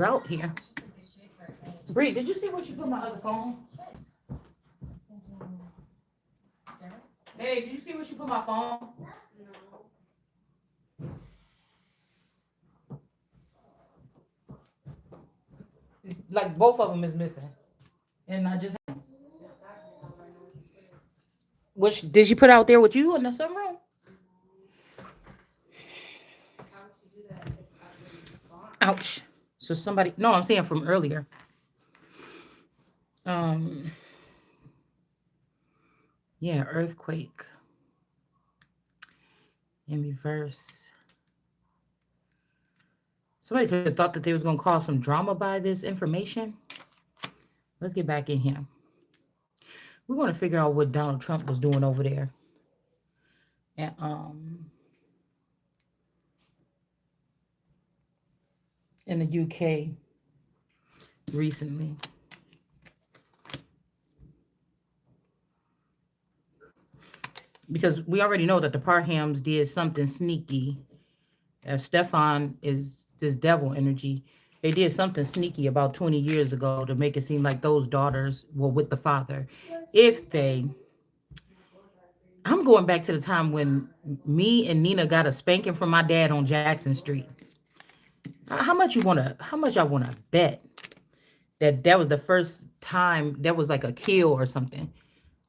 out here. Bree, did you see what you put my other phone? Hey, did you see what you put my phone? Like both of them is missing, and I just which did you put out there with you in the sunroom? Ouch. So somebody, no, I'm saying from earlier. Um, yeah, earthquake in reverse. Somebody could have thought that they was gonna cause some drama by this information. Let's get back in here. We want to figure out what Donald Trump was doing over there. And in the UK recently. Because we already know that the Parhams did something sneaky. Stefan is this devil energy. They did something sneaky about 20 years ago to make it seem like those daughters were with the father. If they, I'm going back to the time when me and Nina got a spanking from my dad on Jackson Street. How much I wanna bet that was the first time that was like a kill or something.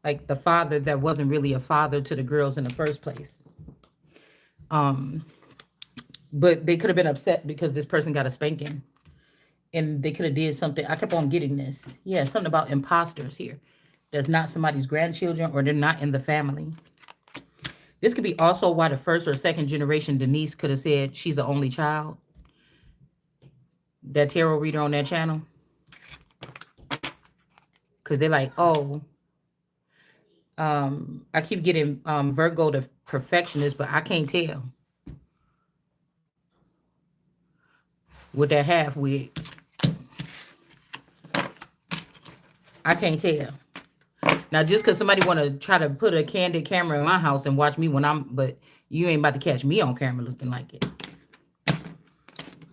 Like the father that wasn't really a father to the girls in the first place. But they could have been upset because this person got a spanking. And they could have did something. I kept on getting this. Yeah, something about imposters here. That's not somebody's grandchildren or they're not in the family. This could be also why the first or second generation Denise could have said she's the only child. That tarot reader on that channel. Because they're like, oh, I keep getting Virgo the perfectionist, but I can't tell. With that half wig. I can't tell. Now, just because somebody want to try to put a candid camera in my house and watch me but you ain't about to catch me on camera looking like it.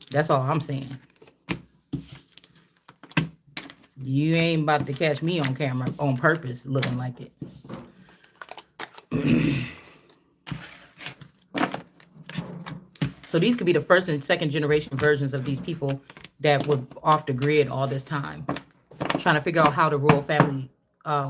That's all I'm saying. You ain't about to catch me on camera on purpose looking like it. So these could be the first and second generation versions of these people that were off the grid all this time. Trying to figure out how the royal family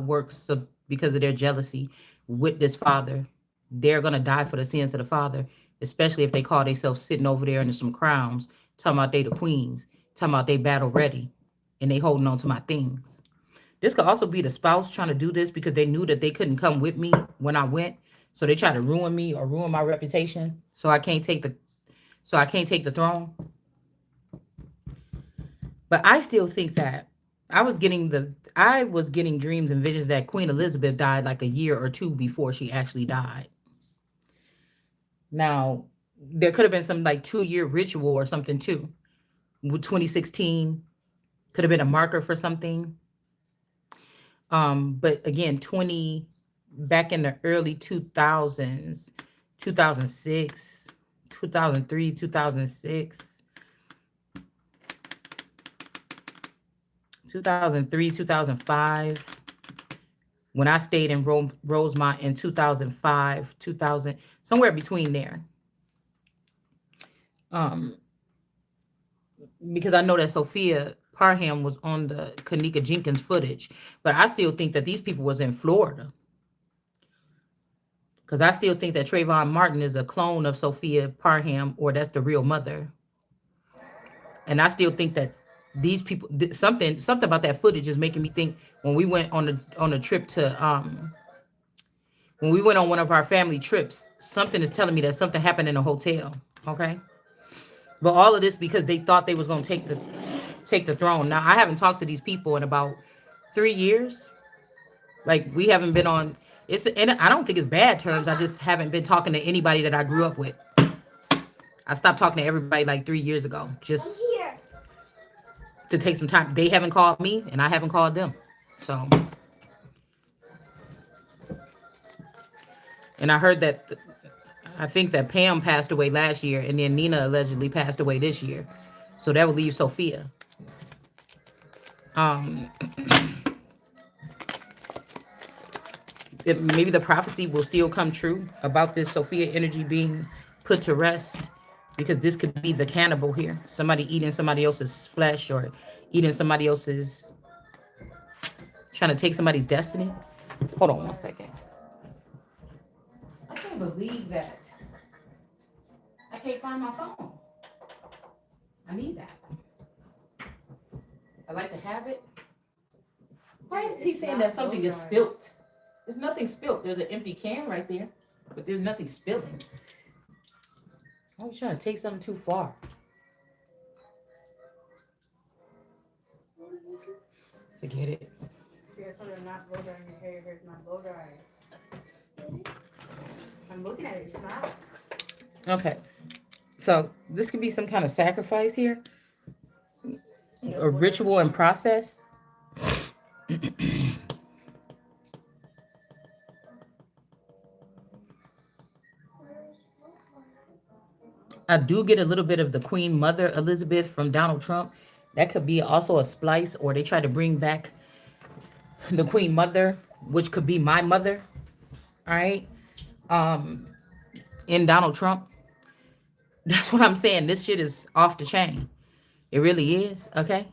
works because of their jealousy with this father. They're going to die for the sins of the father, especially if they call themselves sitting over there in some crowns, talking about they the queens, talking about they battle ready, and they holding on to my things. This could also be the spouse trying to do this because they knew that they couldn't come with me when I went. So they try to ruin me or ruin my reputation. So I can't take the throne. But I still think that I was getting dreams and visions that Queen Elizabeth died like a year or two before she actually died. Now, there could have been some like 2-year ritual or something too. With 2016 could have been a marker for something. But again, back in the early 2000s, 2006, 2003, 2006. 2003, 2005, when I stayed in Rosemont in 2005, 2000, somewhere between there. Because I know that Sophia Parham was on the Kanika Jenkins footage, but I still think that these people was in Florida. Because I still think that Trayvon Martin is a clone of Sophia Parham, or that's the real mother. And I still think that these people, something about that footage is making me think when we went on a trip to when we went on one of our family trips, something is telling me that something happened in a hotel. Okay. But all of this because they thought they was going to take the throne. Now I haven't talked to these people in about 3 years. Like we haven't been on and I don't think it's bad terms. I just haven't been talking to anybody that I grew up with. I stopped talking to everybody like 3 years ago. Just to take some time. They haven't called me and I haven't called them. So, and I heard that, I think that Pam passed away last year and then Nina allegedly passed away this year. So that would leave Sophia. Um, maybe the prophecy will still come true about this Sophia energy being put to rest, because this could be the cannibal here. Somebody eating somebody else's flesh, or eating somebody else's, trying to take somebody's destiny. Hold on one second. I can't believe that. I can't find my phone. I need that. I like to have it. Why is he saying that something is spilt? There's nothing spilt. There's an empty can right there, but there's nothing spilling. I was trying to take something too far. Forget it. I'm looking at it. It's not. Okay. So this could be some kind of sacrifice here, a ritual and process. I do get a little bit of the Queen Mother Elizabeth from Donald Trump. That could be also a splice, or they try to bring back the Queen Mother, which could be my mother. All right. In Donald Trump. That's what I'm saying. This shit is off the chain. It really is. Okay.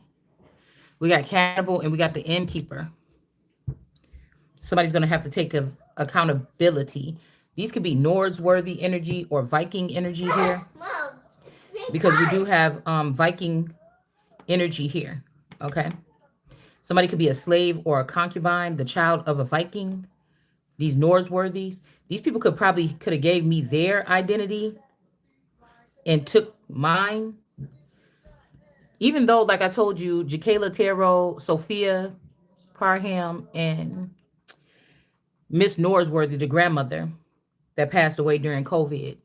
We got cannibal and we got the innkeeper. Somebody's going to have to take accountability. These could be Nordsworthy energy or Viking energy here, because we do have Viking energy here. Okay. Somebody could be a slave or a concubine, the child of a Viking. These Nordsworthies. These people could have gave me their identity and took mine. Even though, like I told you, Jacala Tarot, Sophia Parham, and Miss Norsworthy, the grandmother that passed away during COVID.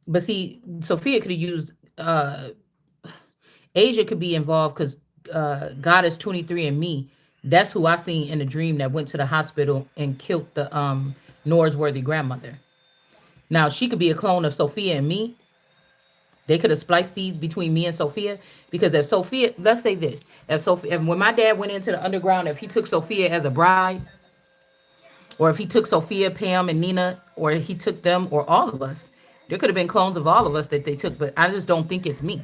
But see, Sophia could have used Asia could be involved, because Goddess 23andMe, that's who I seen in a dream that went to the hospital and killed the Norsworthy grandmother. Now she could be a clone of Sophia and me. They could have spliced seeds between me and Sophia, because if Sophia, let's say this, if when my dad went into the underground, if he took Sophia as a bride, or if he took Sophia, Pam, and Nina, or he took them, or all of us, there could have been clones of all of us that they took, but I just don't think it's me.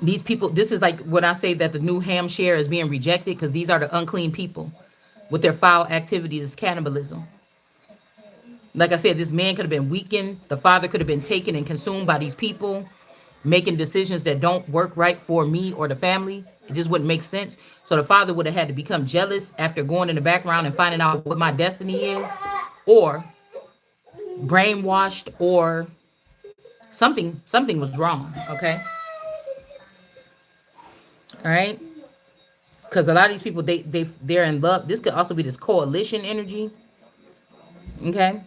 These people, this is like when I say that the new Hampshire is being rejected, because these are the unclean people with their foul activities, cannibalism. Like I said, this man could have been weakened. The father could have been taken and consumed by these people, making decisions that don't work right for me or the family. It just wouldn't make sense. So the father would have had to become jealous after going in the background and finding out what my destiny is, or brainwashed, or something was wrong. Okay. All right. Because a lot of these people, they're in love. This could also be this coalition energy. Okay.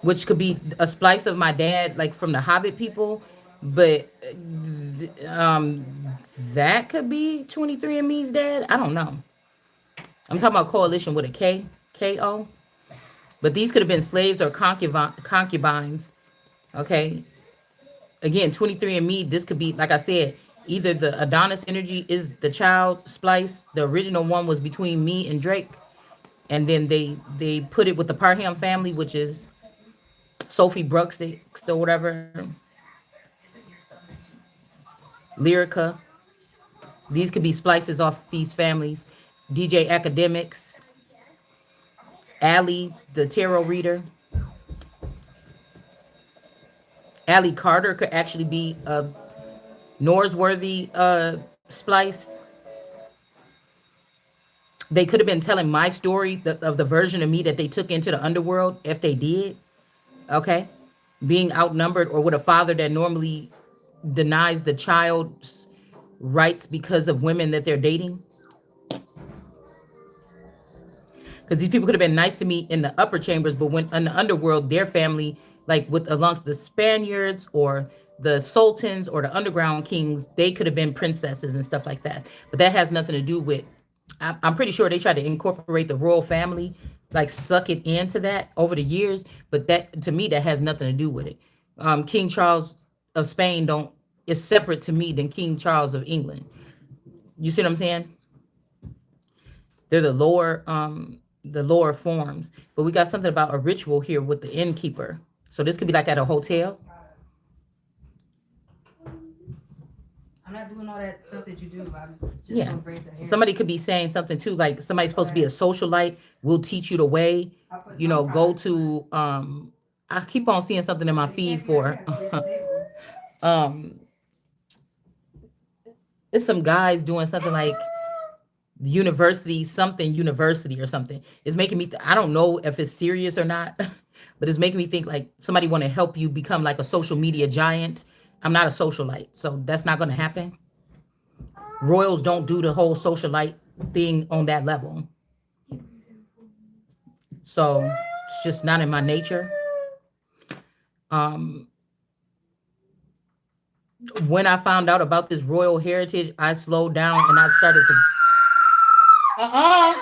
Which could be a splice of my dad, like from the Hobbit people, but that could be 23andMe's dad. I don't know. I'm talking about coalition with a K, K-O. But these could have been slaves or concubines. Okay. Again, 23andMe, this could be, like I said, either the Adonis energy is the child splice. The original one was between me and Drake. And then they put it with the Parham family, which is Sophie Bruxix or whatever. Lyrica. These could be splices off these families. DJ Academics. Allie, the tarot reader. Allie Carter could actually be a Norsworthy splice. They could have been telling my story of the version of me that they took into the underworld, if they did. Okay. Being outnumbered, or with a father that normally denies the child's rights because of women that they're dating. Because these people could have been nice to me in the upper chambers, but when in the underworld, their family, like with amongst the Spaniards or the sultans or the underground kings, they could have been princesses and stuff like that. But that has nothing to do with, I'm pretty sure they tried to incorporate the royal family, like suck it into that over the years. But that, to me, that has nothing to do with it. King Charles of Spain don't is separate to me than King Charles of England. You see what I'm saying? They're the lower forms. But we got something about a ritual here with the innkeeper. So this could be like at a hotel. I'm not doing all that stuff that you do. I'm just Yeah. gonna braid the hair. Somebody could be saying something too, like somebody's supposed to be a socialite. We'll teach you the way. I put You some know, go product. to I keep on seeing something in my If you feed can't see our for hair, sit at the table. um it's some guys doing something like university, something university or something. It's making me I don't know if it's serious or not, but it's making me think like somebody want to help you become like a social media giant. I'm not a socialite, so that's not going to happen. Royals don't do the whole socialite thing on that level. So it's just not in my nature. Um, when I found out about this royal heritage, I slowed down and I started to. Uh-uh.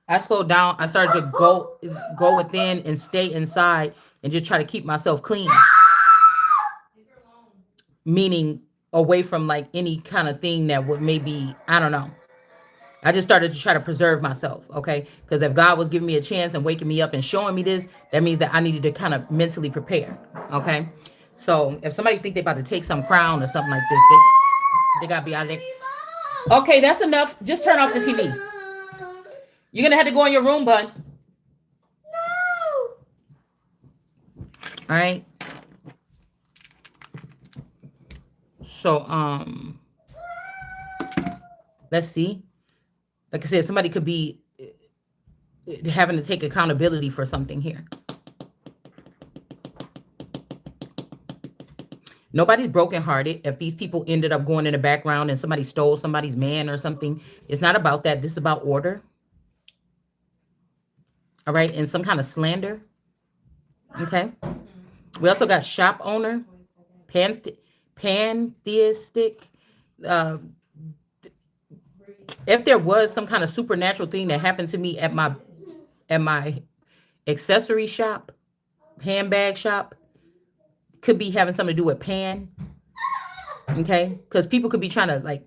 I slowed down. I started to go within and stay inside and just try to keep myself clean. Meaning away from like any kind of thing that would maybe I don't know. I just started to try to preserve myself, okay? Because if God was giving me a chance and waking me up and showing me this, that means that I needed to kind of mentally prepare, okay? So if somebody think they about to take some crown or something like this, they gotta be out of there. Okay, that's enough. Just turn off the TV. You're gonna have to go in your room, bud. All right. So let's see. Like I said, somebody could be having to take accountability for something here. Nobody's brokenhearted. If these people ended up going in the background and somebody stole somebody's man or something, it's not about that. This is about order. All right. And some kind of slander. Okay. We also got shop owner, pantheistic. Uh, if there was some kind of supernatural thing that happened to me at my accessory shop, handbag shop, could be having something to do with pan. Okay. Because people could be trying to like,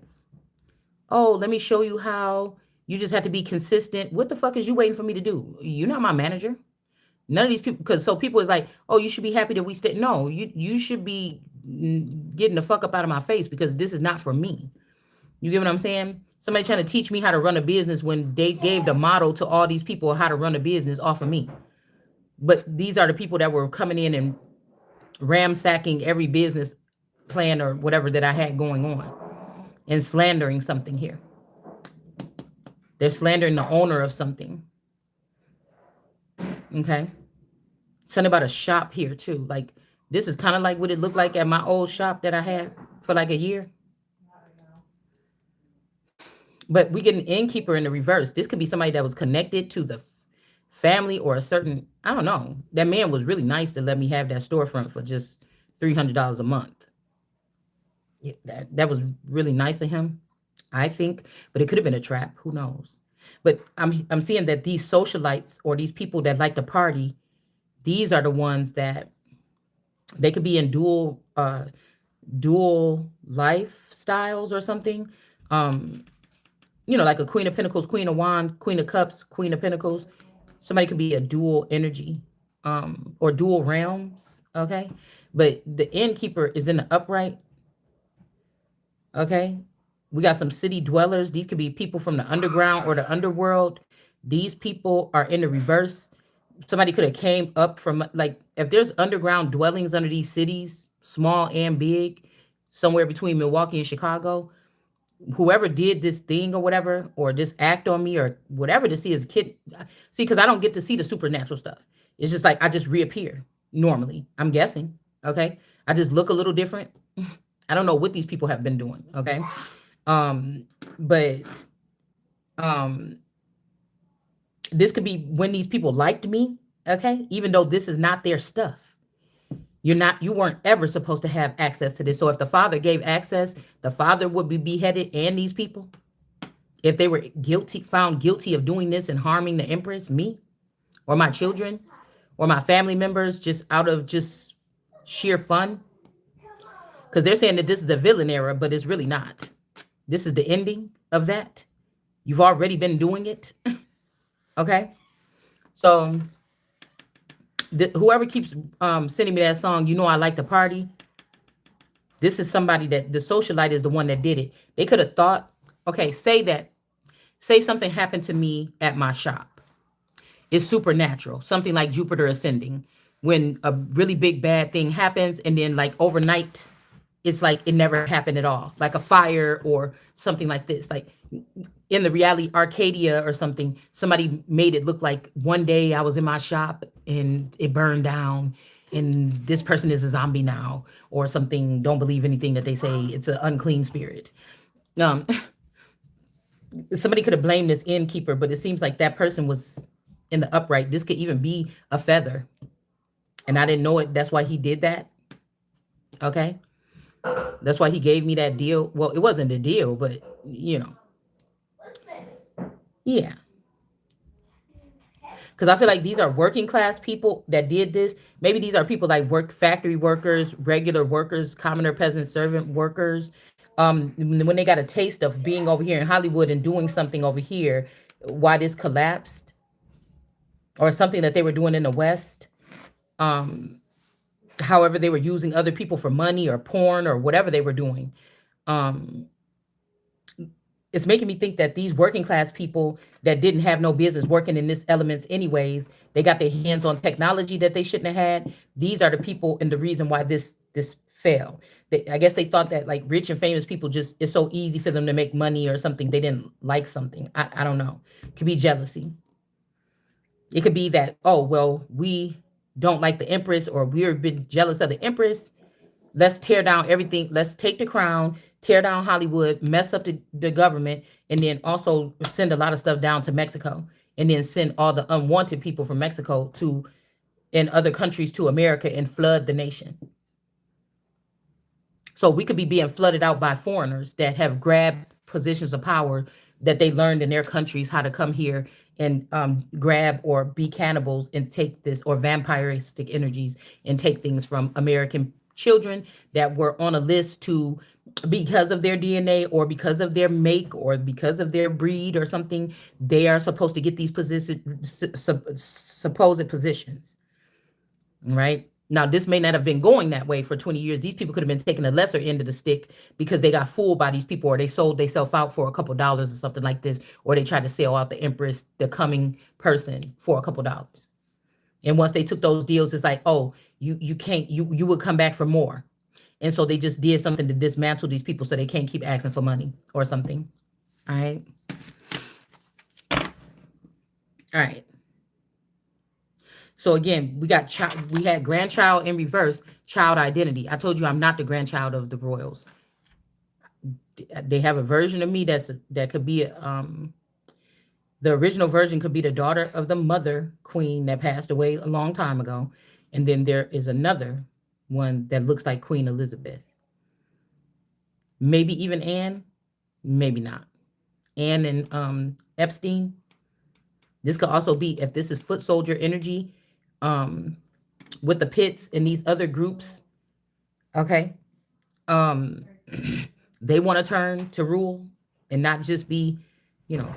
oh, let me show you how you just have to be consistent. What the fuck is you waiting for me to do? You're not my manager. None of these people, because so people is like, oh, you should be happy that we stay. No, you should be getting the fuck up out of my face because this is not for me. You get what I'm saying? Somebody trying to teach me how to run a business when they gave the model to all these people how to run a business off of me. But these are the people that were coming in and ransacking every business plan or whatever that I had going on and slandering something here. They're slandering the owner of something. Okay. Something about a shop here too. Like this is kind of like what it looked like at my old shop that I had for like a year. But we get an innkeeper in the reverse. This could be somebody that was connected to the family or a certain, I don't know. That man was really nice to let me have that storefront for just $300 a month. Yeah, that was really nice of him, I think. But it could have been a trap. Who knows? But I'm seeing that these socialites or these people that like to party, these are the ones that they could be in dual lifestyles or something. Like a Queen of Pentacles, Queen of Wands, Queen of Cups, Queen of Pentacles. Somebody could be a dual energy, or dual realms. Okay. But the innkeeper is in the upright. Okay. We got some city dwellers. These could be people from the underground or the underworld. These people are in the reverse. Somebody could have came up from, like, if there's underground dwellings under these cities, small and big, somewhere between Milwaukee and Chicago, whoever did this thing or whatever, or this act on me or whatever to see as a kid. See, because I don't get to see the supernatural stuff. It's just like I just reappear normally. I'm guessing. Okay. I just look a little different. I don't know what these people have been doing. Okay. But this could be when these people liked me. Okay. Even though this is not their stuff. You weren't ever supposed to have access to this. So if the father gave access, the father would be beheaded and these people. If they were found guilty of doing this and harming the Empress, me, or my children, or my family members, just out of just sheer fun, because they're saying that this is the villain era, but it's really not. This is the ending of that. You've already been doing it. Okay. So whoever keeps sending me that song, you know I like to party. This is somebody that the socialite is the one that did it. They could have thought, okay, say something happened to me at my shop. It's supernatural, something like Jupiter ascending. When a really big bad thing happens, and then like overnight, it's like it never happened at all, like a fire or something like this. Like in the reality Arcadia or something, somebody made it look like one day I was in my shop and it burned down and this person is a zombie now or something. Don't believe anything that they say. It's an unclean spirit. um Somebody could have blamed this innkeeper, but it seems like that person was in the upright. This could even be a feather and I didn't know it. That's why he did that. Okay, that's why he gave me that deal. Well, it wasn't a deal, but yeah. Because I feel like these are working class people that did this. Maybe these are people like work factory workers, regular workers, commoner, peasant, servant workers. When they got a taste of being over here in Hollywood and doing something over here, why this collapsed, or something that they were doing in the West. Um, However, they were using other people for money or porn or whatever they were doing. Um, it's making me think that these working class people that didn't have no business working in this elements anyways, they got their hands on technology that they shouldn't have had. These are the people and the reason why this failed. I guess they thought that like rich and famous people, just it's so easy for them to make money or something. They didn't like something. I don't know. It could be jealousy. It could be that, oh well, we don't like the Empress, or we've been jealous of the Empress. Let's tear down everything. Let's take the crown, tear down Hollywood, mess up the government, and then also send a lot of stuff down to Mexico, and then send all the unwanted people from Mexico to and other countries to America and flood the nation. So we could be being flooded out by foreigners that have grabbed positions of power that they learned in their countries how to come here and grab or be cannibals and take this, or vampiristic energies, and take things from American children that were on a list to, because of their DNA or because of their make or because of their breed or something, they are supposed to get these supposed positions, right? Now, this may not have been going that way for 20 years. These people could have been taking the lesser end of the stick because they got fooled by these people, or they sold themselves out for a couple dollars or something like this, or they tried to sell out the Empress, the coming person, for a couple dollars. And once they took those deals, it's like, oh, you can't, you would come back for more. And so they just did something to dismantle these people so they can't keep asking for money or something. All right. All right. So again, we had grandchild in reverse, child identity. I told you I'm not the grandchild of the royals. They have a version of me that could be the original version could be the daughter of the mother queen that passed away a long time ago, and then there is another one that looks like Queen Elizabeth. Maybe even Anne, maybe not. Anne and Epstein. This could also be, if this is foot soldier energy, with the pits and these other groups. Okay. Um, they want to turn to rule and not just be, you know,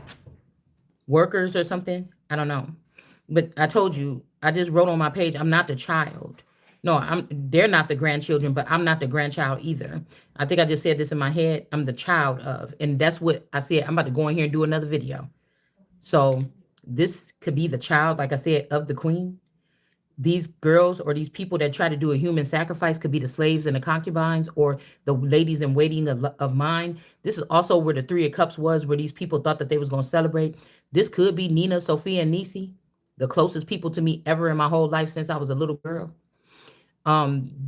workers or something. I don't know. But I told you, I just wrote on my page, I'm not the child. No, they're not the grandchildren, but I'm not the grandchild either. I think I just said this in my head. I'm the child of, and that's what I said. I'm about to go in here and do another video. So this could be the child, like I said, of the queen. These girls or these people that try to do a human sacrifice could be the slaves and the concubines, or the ladies in waiting of mine. This is also where the Three of Cups was, where these people thought that they was going to celebrate. This could be Nina, Sophia, and Nisi, the closest people to me ever in my whole life since I was a little girl.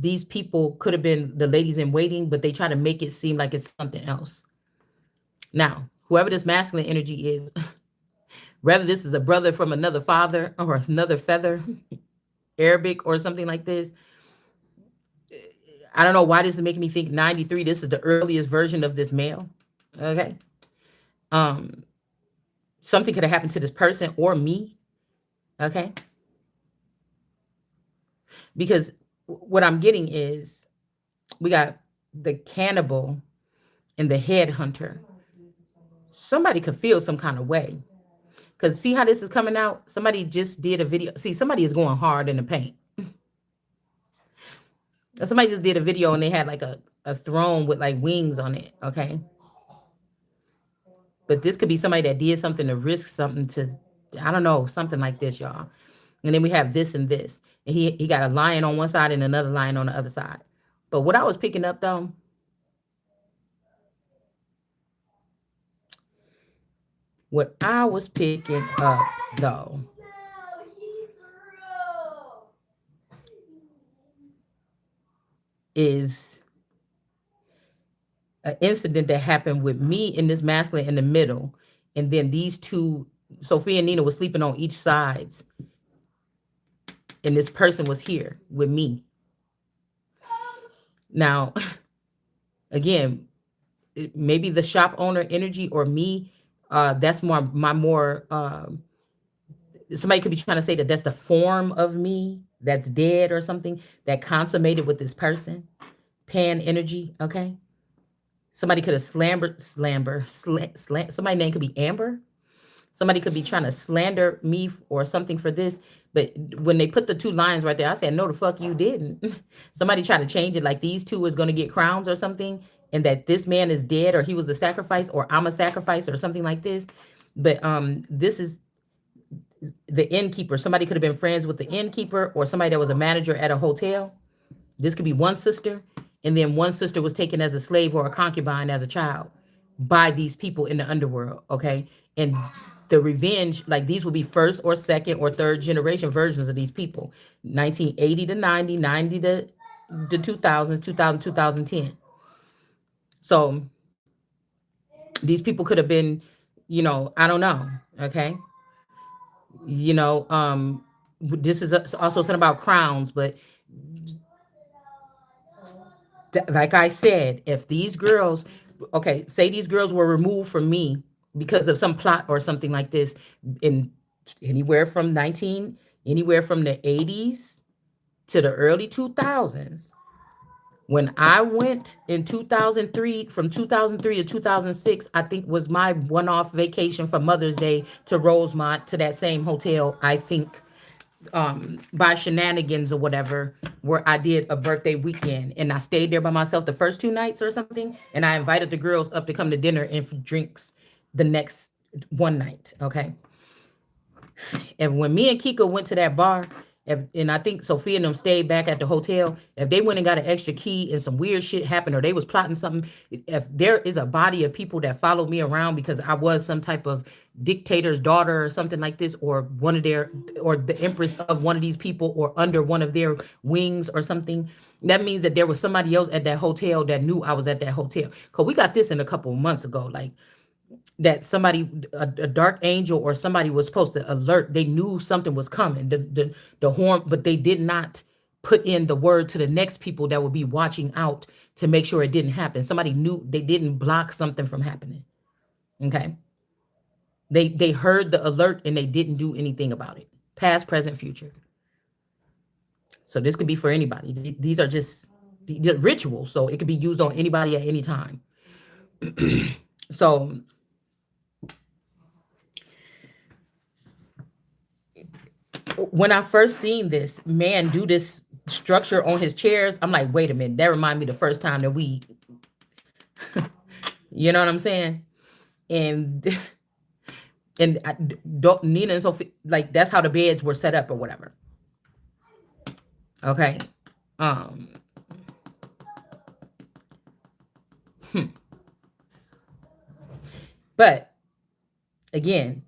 These people could have been the ladies in waiting, but they try to make it seem like it's something else. Now, whoever this masculine energy is, whether this is a brother from another father or another feather, Arabic or something like this, I don't know why this is making me think 93. This is the earliest version of this male. Okay. Something could have happened to this person or me. Okay. Because what I'm getting is we got the cannibal and the headhunter. Somebody could feel some kind of way. Because see how this is coming out? Somebody just did a video. See, somebody is going hard in the paint. Somebody just did a video and they had like a throne with like wings on it. Okay. But this could be somebody that did something to risk something to, I don't know, something like this, y'all. And then we have this and this. And he got a lion on one side and another lion on the other side. But what I was picking up though, what I was picking up though is an incident that happened with me and this masculine in the middle. And then these two, Sophia and Nina, was sleeping on each sides. And this person was here with me. Now, again, maybe the shop owner energy or me, that's more my more somebody could be trying to say that that's the form of me that's dead or something that consummated with this person. Pan energy, okay? Somebody could have somebody's name could be Amber. Somebody could be trying to slander me or something for this. But when they put the two lines right there, I said, no, the fuck you didn't. Somebody tried to change it like these two is going to get crowns or something, and that this man is dead or he was a sacrifice or I'm a sacrifice or something like this. But this is the innkeeper. Somebody could have been friends with the innkeeper or somebody that was a manager at a hotel. This could be one sister, and then one sister was taken as a slave or a concubine as a child by these people in the underworld, okay? And the revenge, like these will be first or second or third generation versions of these people. 1980 to 90, 90 to 2000, 2000, 2010. So these people could have been, I don't know, okay? You know, this is also something about crowns, but like I said, if these girls, okay, say these girls were removed from me because of some plot or something like this in anywhere from the 80s to the early 2000s. When I went in 2003, from 2003 to 2006, I think was my one-off vacation for Mother's Day to Rosemont to that same hotel, I think, by shenanigans or whatever, where I did a birthday weekend and I stayed there by myself the first 2 nights or something, and I invited the girls up to come to dinner and for drinks the next one night. Okay. And when me and Kika went to that bar, and I think Sophia and them stayed back at the hotel, if they went and got an extra key and some weird shit happened or they was plotting something, if there is a body of people that followed me around because I was some type of dictator's daughter or something like this, or one of their, or the empress of one of these people, or under one of their wings or something, that means that there was somebody else at that hotel that knew I was at that hotel. Because we got this in a couple of months ago, like that somebody, a dark angel or somebody was supposed to alert. They knew something was coming, the horn, but they did not put in the word to the next people that would be watching out to make sure it didn't happen. Somebody knew, they didn't block something from happening. Okay. They heard the alert and they didn't do anything about it. Past, present, future. So this could be for anybody. These are just the rituals, so it could be used on anybody at any time. So when I first seen this man do this structure on his chairs, I'm like, wait a minute, that reminded me the first time that we, you know what I'm saying? And don't, Nina and Sophie, like that's how the beds were set up or whatever. Okay. Um. But again,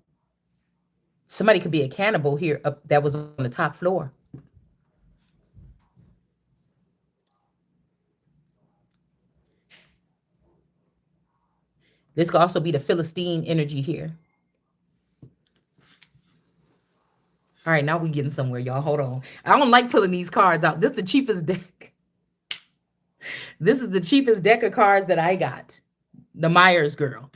somebody could be a cannibal here up that was on the top floor. This could also be the Philistine energy here. All right, now we getting somewhere, y'all. Hold on. I don't like pulling these cards out. This is the cheapest deck. This is the cheapest deck of cards that I got. The Myers girl.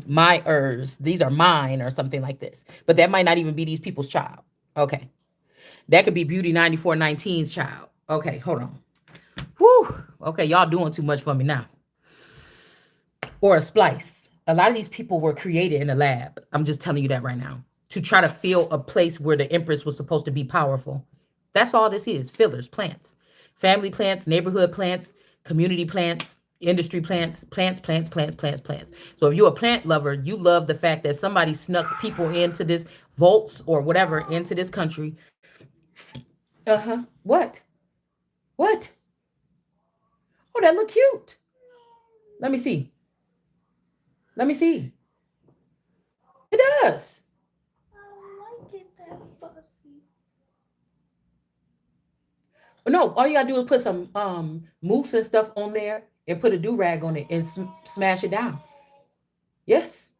Myers. These are mine or something like this. But that might not even be these people's child. Okay. That could be Beauty 9419's child. Okay, hold on. Whew. Okay, y'all doing too much for me now. Or a splice. A lot of these people were created in a lab. I'm just telling you that right now. To try to fill a place where the Empress was supposed to be powerful. That's all this is. Fillers, plants. Family plants, neighborhood plants, community plants, industry plants, plants. So if you're a plant lover, you love the fact that somebody snuck people into this vaults or whatever into this country. Uh-huh. What? What? Oh, that look cute. Let me see. Let me see. It does. I like it that fussy. No, all you gotta do is put some mousse and stuff on there and put a do rag on it and smash it down. Yes.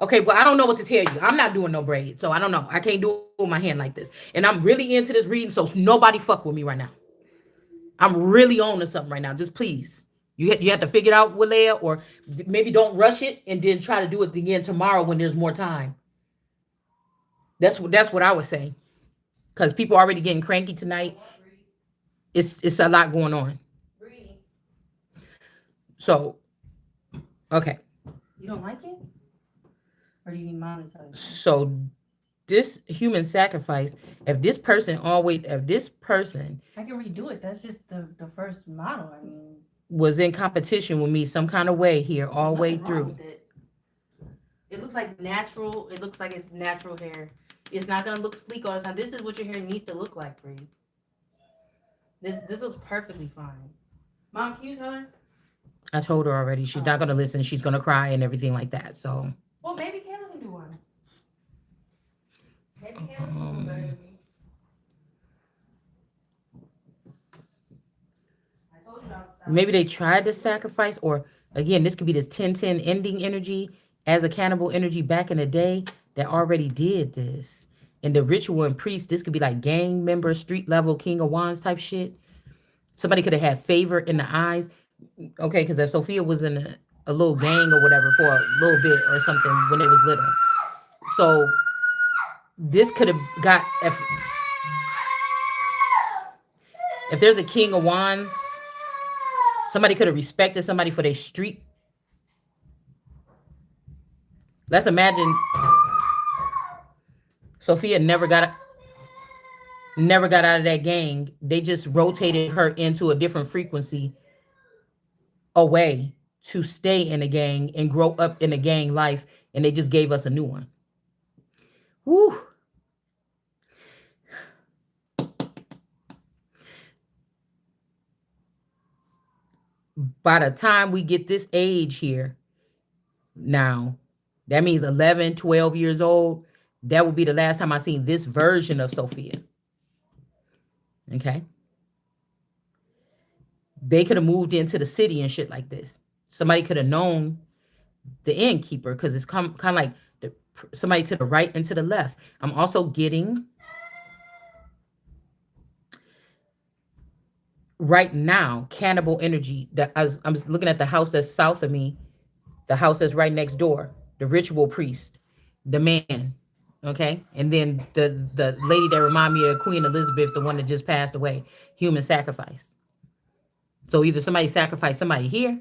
Okay, well, I don't know what to tell you. I'm not doing no braid, so I don't know. I can't do it with my hand like this. And I'm really into this reading, so nobody fuck with me right now. I'm really on to something right now. Just please. You have to figure it out with Leia, or maybe don't rush it and then try to do it again tomorrow when there's more time. That's what I would say. Because people are already getting cranky tonight. It's a lot going on. So, okay. You don't like it? Or do you need mom to tell you? So this human sacrifice, if this person I can redo it. That's just the first model. I mean, was in competition with me some kind of way here all the way nothing wrong through. with it. It looks like natural. It looks like it's natural hair. It's not gonna look sleek all the time. This is what your hair needs to look like, Bree. This looks perfectly fine. Mom, can you tell her? I told her already. She's not gonna listen. She's gonna cry and everything like that. So Well, maybe Kayla can do one. Maybe Kayla can do one better than me. I told you maybe they tried to sacrifice, or again, this could be this 10-10 ending energy as a cannibal energy back in the day that already did this. And the ritual and priest, this could be like gang member, street level, King of Wands type shit. Somebody could have had favor in the eyes. Okay, because if Sophia was in a little gang or whatever for a little bit or something when they was little. So this could have got, if there's a King of Wands, somebody could have respected somebody for their street. Let's imagine Sophia never got out of that gang. They just rotated her into a different frequency away to stay in a gang and grow up in a gang life, and they just gave us a new one. Woo. By the time we get this age here, now, that means 11, 12 years old, that would be the last time I seen this version of Sophia. Okay. They could have moved into the city and shit like this. Somebody could have known the innkeeper, because it's kind of like somebody to the right and to the left. I'm also getting right now cannibal energy. That I'm looking at the house that's south of me, the house that's right next door, the ritual priest, the man. Okay. And then the lady that remind me of Queen Elizabeth, the one that just passed away, human sacrifice. So either somebody sacrificed somebody here.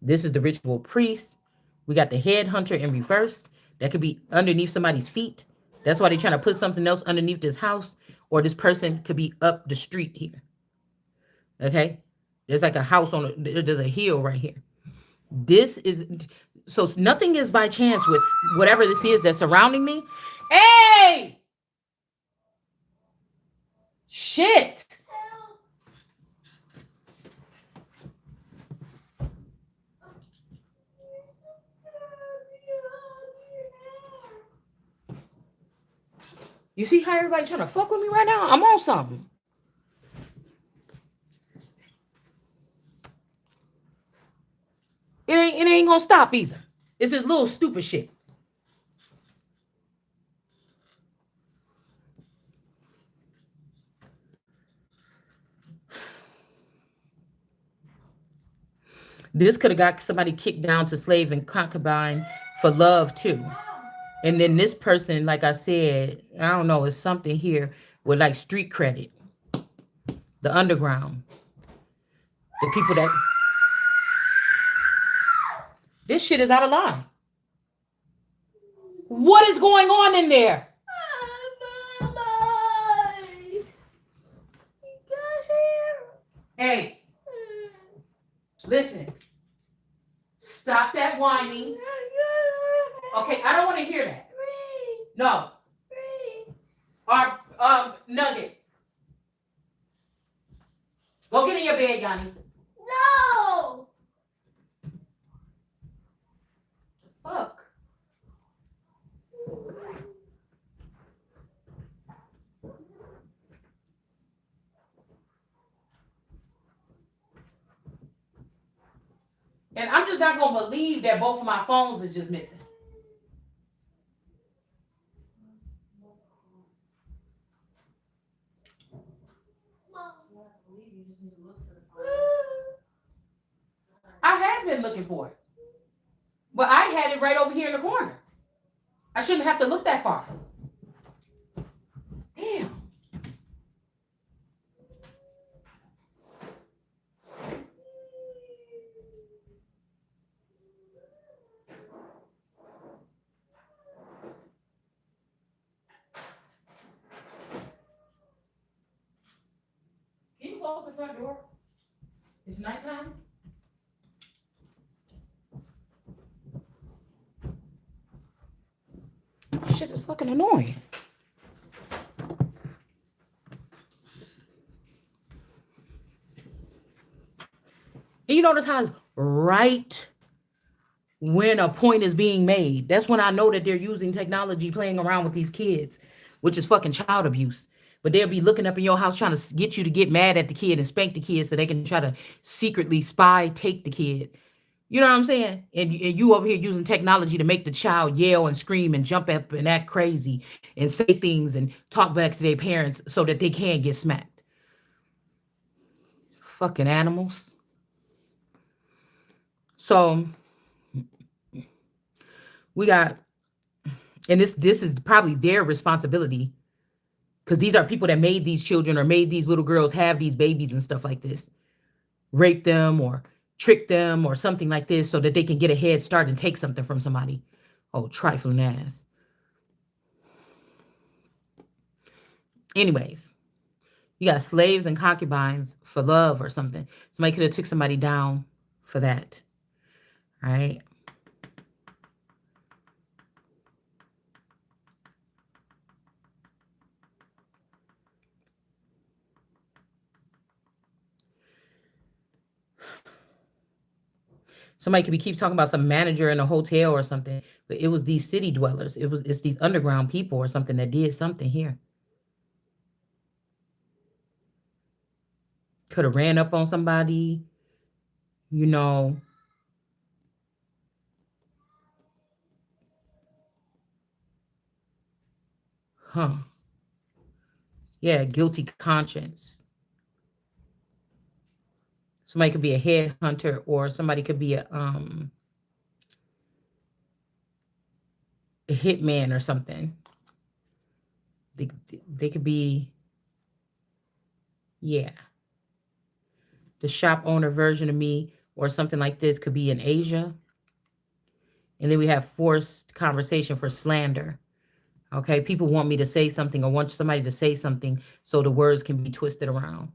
This is the ritual priest. We got the head hunter in reverse. That could be underneath somebody's feet. That's why they're trying to put something else underneath this house, or this person could be up the street here. Okay. There's like a house there's a hill right here. This is, so nothing is by chance with whatever this is that's surrounding me. Hey! Shit! You see how everybody trying to fuck with me right now? I'm on something. It ain't gonna stop either. It's this little stupid shit. This could have got somebody kicked down to slave and concubine for love too. And then this person, like I said, I don't know, it's something here with like street credit. the underground, the people that this shit is out of line. What is going on in there? Hey, listen. Stop that whining. Okay, I don't want to hear that. No. Our Nugget. Go get in your bed, Yanni. No. Fuck. And I'm just not gonna believe that both of my phones is just missing. I have been looking for it. But I had it right over here in the corner. I shouldn't have to look that far. Damn. Can you close the front door? It's nighttime. Shit is fucking annoying. And you notice how it's right when a point is being made. That's when I know that they're using technology, playing around with these kids, which is fucking child abuse. But they'll be looking up in your house trying to get you to get mad at the kid and spank the kid so they can try to secretly spy, take the kid. You know what I'm saying? And you over here using technology to make the child yell and scream and jump up and act crazy and say things and talk back to their parents so that they can get smacked. Fucking animals. So we got, and this is probably their responsibility, because these are people that made these children or made these little girls have these babies and stuff like this, rape them or trick them or something like this so that they can get a head start and take something from somebody. Oh, trifling ass. Anyways, you got slaves and concubines for love or something. Somebody could have took somebody down for that. All right. Somebody could be keep talking about some manager in a hotel or something, but it was these city dwellers. It's these underground people or something that did something here. Could have ran up on somebody, you know. Huh. Yeah, guilty conscience. Somebody could be a headhunter, or somebody could be a hitman or something. They could be, yeah. The shop owner version of me or something like this could be in Asia. And then we have forced conversation for slander. Okay, people want me to say something or want somebody to say something so the words can be twisted around.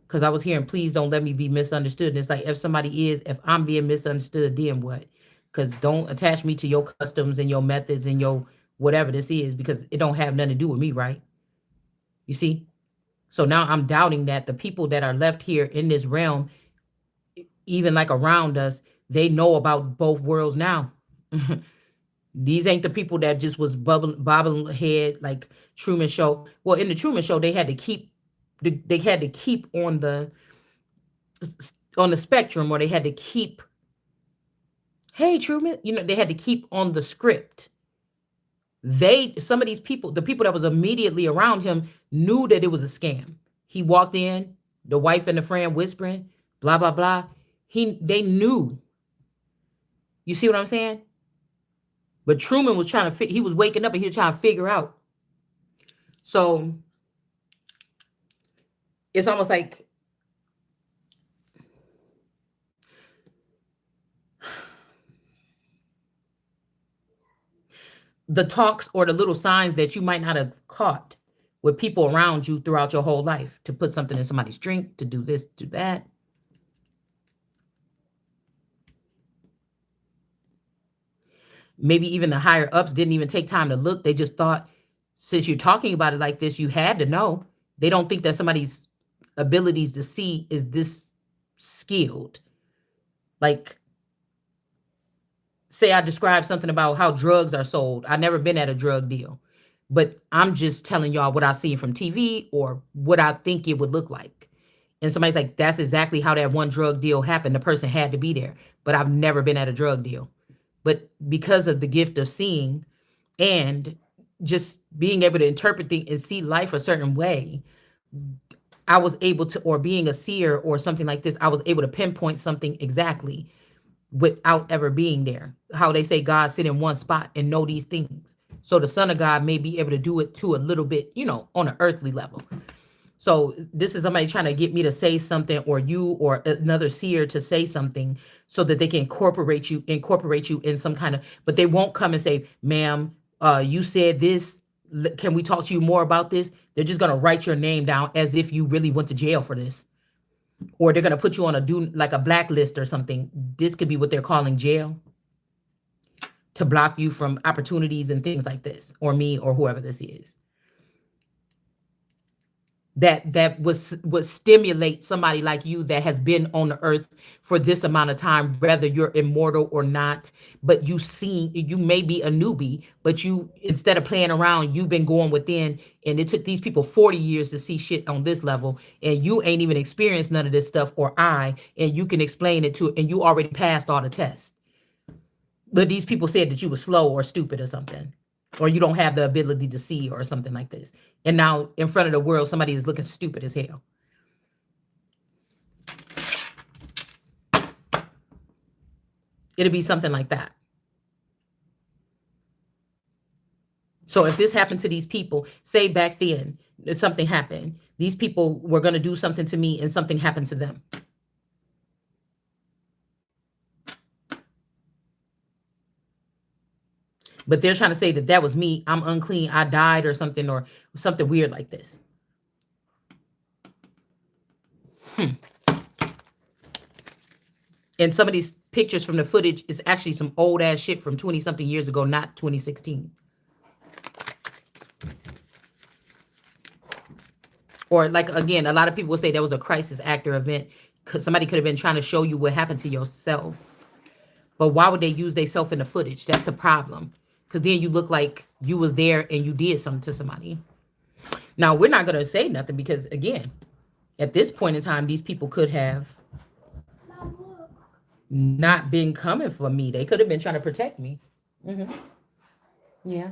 Because I was hearing, please don't let me be misunderstood. And it's like, if I'm being misunderstood, then what? Because don't attach me to your customs and your methods and your whatever this is, because it don't have nothing to do with me, right? You see? So now I'm doubting that the people that are left here in this realm, even like around us, they know about both worlds now. These ain't the people that just was bobbling head like Truman Show. Well, in the Truman Show, they had to keep on the spectrum, or they had to keep, hey Truman, they had to keep on the script. Some of these people, the people that was immediately around him, knew that it was a scam. He walked in, the wife and the friend whispering, blah blah blah. They knew. You see what I'm saying? But Truman was he was waking up and he was trying to figure out. So it's almost like the talks or the little signs that you might not have caught with people around you throughout your whole life, to put something in somebody's drink, to do this, do that. Maybe even the higher ups didn't even take time to look. They just thought, since you're talking about it like this, you had to know. They don't think that somebody's abilities to see is this skilled. Like, say I describe something about how drugs are sold. I've never been at a drug deal, but I'm just telling y'all what I see from TV or what I think it would look like. And somebody's like, that's exactly how that one drug deal happened. The person had to be there, but I've never been at a drug deal. But because of the gift of seeing and just being able to interpret things and see life a certain way, I was able to, or being a seer or something like this, I was able to pinpoint something exactly without ever being there. How they say God sit in one spot and know these things. So the Son of God may be able to do it to a little bit, on an earthly level. So this is somebody trying to get me to say something, or you or another seer to say something, so that they can incorporate you in some kind of, but they won't come and say, ma'am, you said this. Can we talk to you more about this? They're just going to write your name down as if you really went to jail for this. Or they're going to put you on a blacklist or something. This could be what they're calling jail, to block you from opportunities and things like this, or me, or whoever this is. That would stimulate somebody like you that has been on the earth for this amount of time, whether you're immortal or not. But you may be a newbie, but you, instead of playing around, you've been going within, and it took these people 40 years to see shit on this level, and you ain't even experienced none of this stuff, and you can explain it to, and you already passed all the tests. But these people said that you were slow or stupid or something, or you don't have the ability to see or something like this. And now in front of the world, somebody is looking stupid as hell. It'll be something like that. So if this happened to these people, say back then, something happened. These people were going to do something to me and something happened to them. But they're trying to say that was me. I'm unclean. I died or something weird like this. And some of these pictures from the footage is actually some old ass shit from 20 something years ago, not 2016. Or like, again, a lot of people will say there was a crisis actor event, because somebody could have been trying to show you what happened to yourself. But why would they use themselves in the footage? That's the problem. Because then you look like you was there and you did something to somebody. Now, we're not going to say nothing because, again, at this point in time, these people could have not been coming for me. They could have been trying to protect me. Yeah.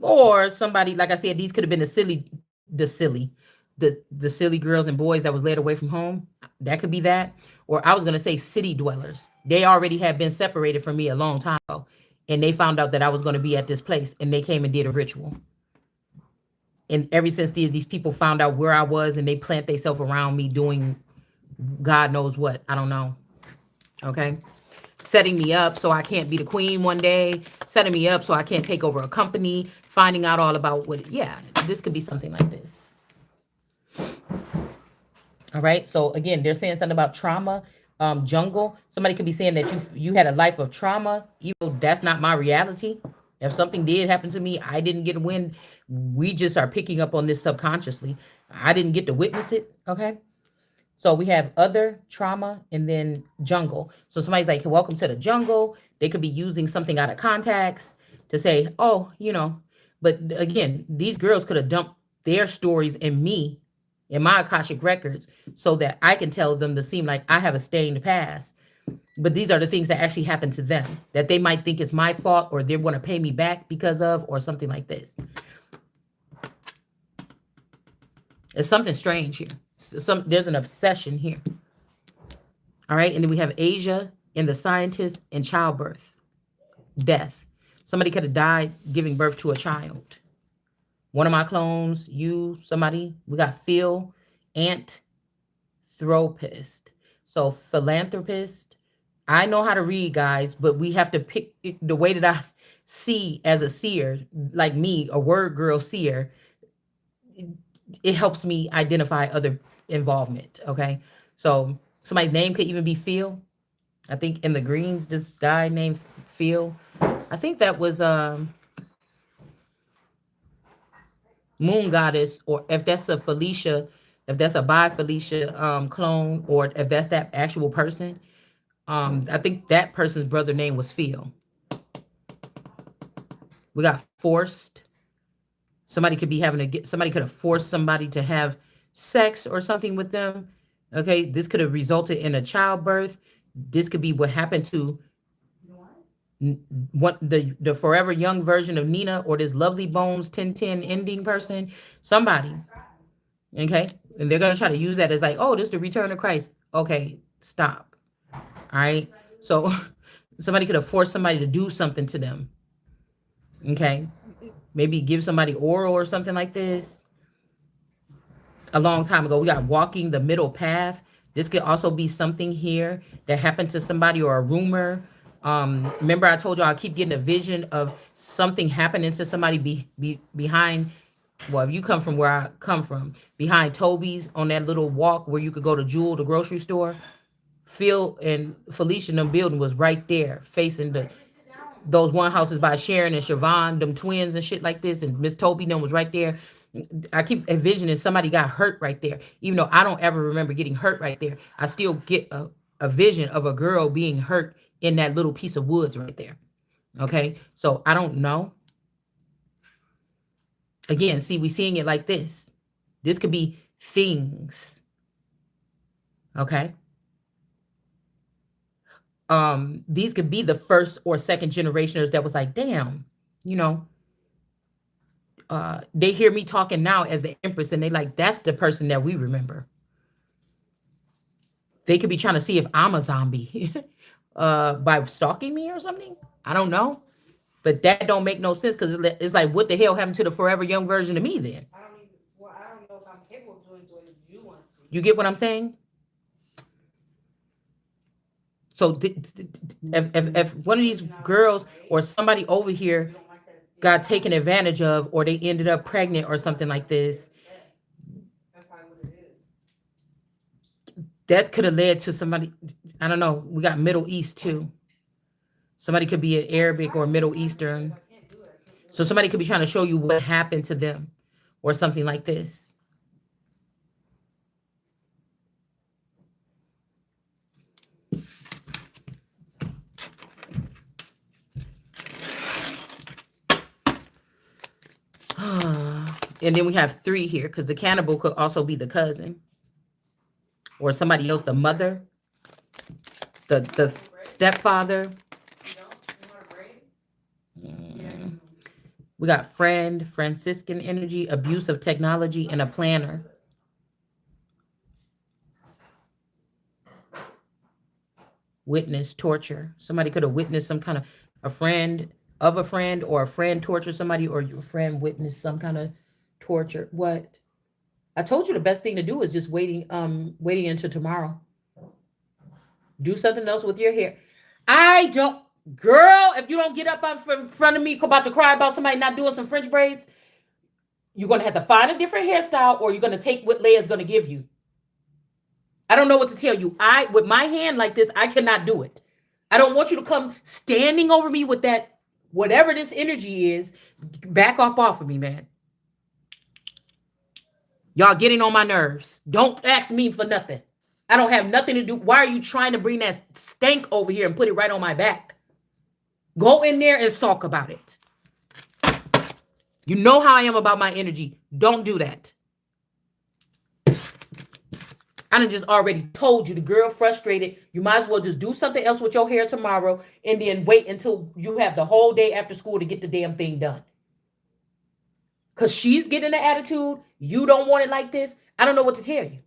Or somebody, like I said, these could have been the silly girls and boys that was led away from home. That could be that. Or I was going to say city dwellers. They already had been separated from me a long time ago. And they found out that I was going to be at this place. And they came and did a ritual. And ever since these people found out where I was, and they plant themselves around me doing God knows what. I don't know. Okay. Setting me up so I can't be the queen one day. Setting me up so I can't take over a company. Finding out all about this could be something like this. All right. So again, they're saying something about trauma, jungle. Somebody could be saying that you had a life of trauma. Even though that's not my reality. If something did happen to me, I didn't get to win. We just are picking up on this subconsciously. I didn't get to witness it. Okay. So we have other trauma and then jungle. So somebody's like, welcome to the jungle. They could be using something out of context to say, oh, but again, these girls could have dumped their stories in me, in my Akashic records, so that I can tell them to seem like I have a stained past. But these are the things that actually happen to them that they might think it's my fault, or they want to pay me back because of, or something like this. It's something strange here. There's an obsession here. All right. And then we have Asia and the scientist and childbirth, death. Somebody could have died giving birth to a child. One of my clones, you, somebody. We got Phil, anthropist. So philanthropist. I know how to read, guys, but we have to pick the way that I see as a seer, like me, a word girl seer. It helps me identify other involvement. Okay. So somebody's name could even be Phil. I think in the greens, this guy named Phil. I think that was Moon Goddess, or if that's a Felicia, if that's a by Felicia clone, or if that's that actual person. I think that person's brother name was Phil. We got forced. Somebody could be having to get, somebody could have forced somebody to have sex or something with them. Okay, this could have resulted in a childbirth. This could be what happened to what the forever young version of Nina, or this lovely bones 1010 ending person. Somebody, okay, and they're gonna try to use that as like, oh, this is the return of Christ. Okay, stop. All right, so somebody could have forced somebody to do something to them. Okay, maybe give somebody oral or something like this a long time ago. We got walking the middle path. This could also be something here that happened to somebody, or a rumor. Remember I told you I keep getting a vision of something happening to somebody behind. Well, if you come from where I come from, behind Toby's on that little walk where you could go to Jewel, the grocery store. Phil and Felicia in the building was right there facing those one houses by Sharon and Siobhan, them twins and shit like this, and Miss Toby them was right there. I keep envisioning somebody got hurt right there. Even though I don't ever remember getting hurt right there, I still get a vision of a girl being hurt in that little piece of woods right there. Okay, so I don't know. Again, see, we seeing it like this. This could be things. Okay. These could be the first or second generationers that was like, damn, you know, they hear me talking now as the Empress, and they like, that's the person that we remember. They could be trying to see if I'm a zombie by stalking me or something. I don't know. But that don't make no sense, because it's like, what the hell happened to the forever young version of me then? I don't know if I'm capable of doing what you want to. You get what I'm saying? So if one of these girls or somebody over here got taken advantage of, or they ended up pregnant or something like this, that could have led to somebody, I don't know. We got Middle East too. Somebody could be an Arabic or Middle Eastern. So somebody could be trying to show you what happened to them or something like this. And then we have 3 here, because the cannibal could also be the cousin or somebody else, the mother, the stepfather. We got friend, Franciscan energy, abuse of technology, and a planner. Witness torture. Somebody could have witnessed some kind of a friend of a friend, or a friend torture somebody, or your friend witnessed some kind of torture. What? I told you the best thing to do is just waiting until tomorrow. Do something else with your hair. I don't, girl, if you don't get up in front of me about to cry about somebody not doing some French braids, you're going to have to find a different hairstyle, or you're going to take what Leia's going to give you. I don't know what to tell you. With my hand like this, I cannot do it. I don't want you to come standing over me with that, whatever this energy is. Back off of me, man. Y'all getting on my nerves. Don't ask me for nothing. I don't have nothing to do. Why are you trying to bring that stank over here and put it right on my back? Go in there and sulk about it. You know how I am about my energy. Don't do that. I done just already told you, the girl frustrated. You might as well just do something else with your hair tomorrow, and then wait until you have the whole day after school to get the damn thing done. Because she's getting the attitude. You don't want it like this. I don't know what to tell you.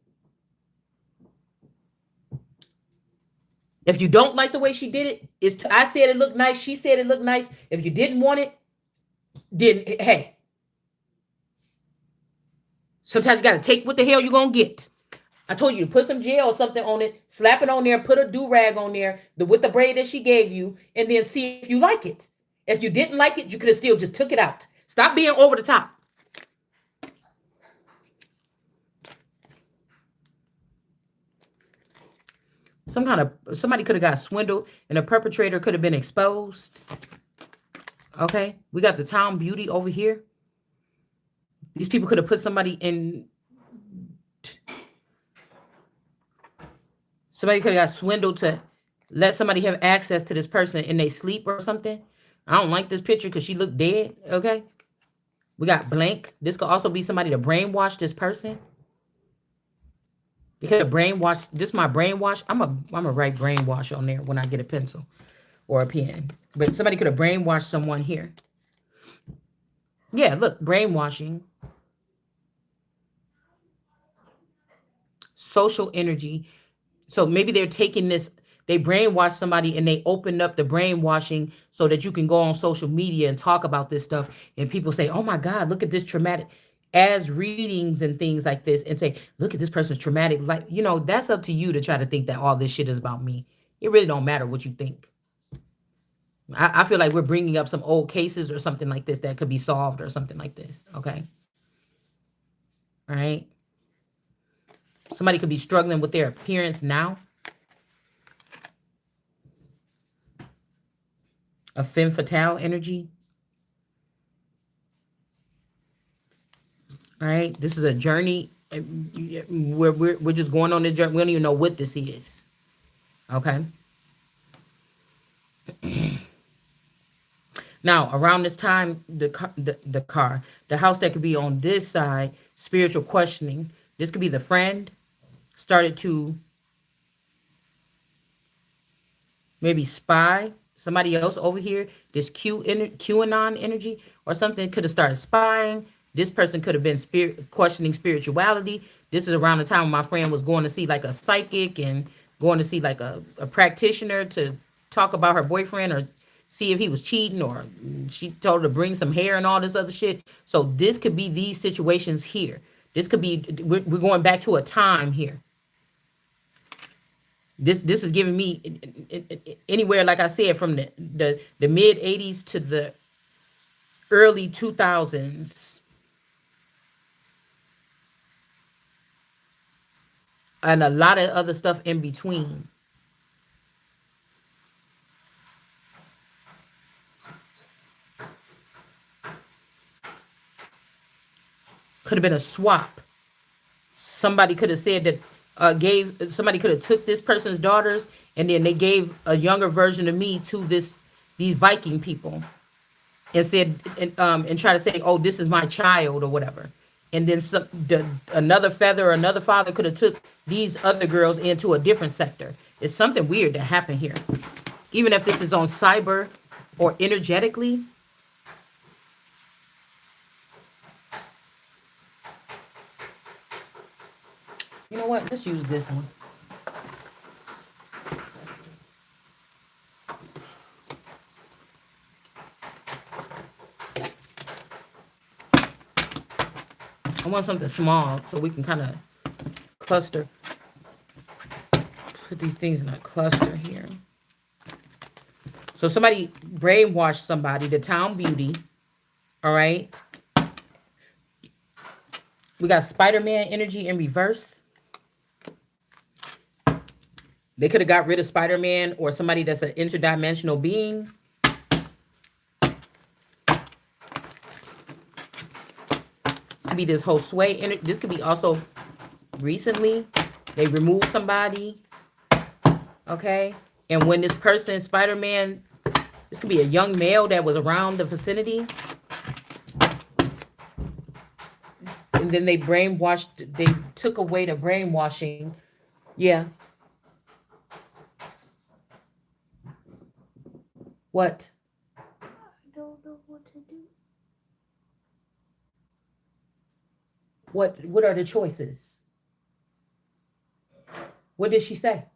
If you don't like the way she did it, I said it looked nice. She said it looked nice. If you didn't want it, then hey. Sometimes you got to take what the hell you're going to get. I told you to put some gel or something on it, slap it on there, put a do-rag on there with the braid that she gave you, and then see if you like it. If you didn't like it, you could have still just took it out. Stop being over the top. Somebody could have got swindled and a perpetrator could have been exposed. Okay, we got the town beauty over here. These people could have put somebody in. Somebody could have got swindled to let somebody have access to this person in their sleep or something. I don't like this picture because she looked dead. Okay, we got blank. This could also be somebody to brainwash this person. They could have brainwashed. This is my brainwash. I'm a write brainwash on there when I get a pencil or a pen. But somebody could have brainwashed someone here. Yeah, look, brainwashing. Social energy. So maybe they're taking this, they brainwash somebody and they open up the brainwashing so that you can go on social media and talk about this stuff. And people say, oh my God, look at this traumatic, as readings and things like this, and say, look at this person's traumatic. Like, that's up to you to try to think that all this shit is about me. It really don't matter what you think. I feel like we're bringing up some old cases or something like this that could be solved or something like this. Okay. All right. Somebody could be struggling with their appearance now. A femme fatale energy. All right. This is a journey where we're just going on the journey. We don't even know what this is. Okay. Now, around this time, the house that could be on this side, spiritual questioning. This could be the friend started to maybe spy somebody else over here. This QAnon energy or something could have started spying. This person could have been questioning spirituality. This is around the time when my friend was going to see like a psychic and going to see like a practitioner to talk about her boyfriend or see if he was cheating, or she told her to bring some hair and all this other shit. So this could be these situations here. This could be, we're going back to a time here. This is giving me anywhere, like I said, from the mid 80s to the early 2000s. And a lot of other stuff in between. Could have been a swap. Somebody could have said that somebody could have took this person's daughters and then they gave a younger version of me to these Viking people and said and try to say, oh, this is my child or whatever. And then another feather or another father could have took these other girls into a different sector. It's something weird that happened here. Even if this is on cyber or energetically. You know what? Let's use this one. I want something small so we can kind of cluster. Put these things in a cluster here. So somebody brainwashed somebody, the town beauty. All right. We got Spider-Man energy in reverse. They could have got rid of Spider-Man or somebody that's an interdimensional being. This could be this whole sway energy. This could be also recently. They removed somebody. Okay. And when this person, Spider-Man, this could be a young male that was around the vicinity. And then they brainwashed, they took away the brainwashing. Yeah. What? I don't know what to do. What are the choices? What did she say?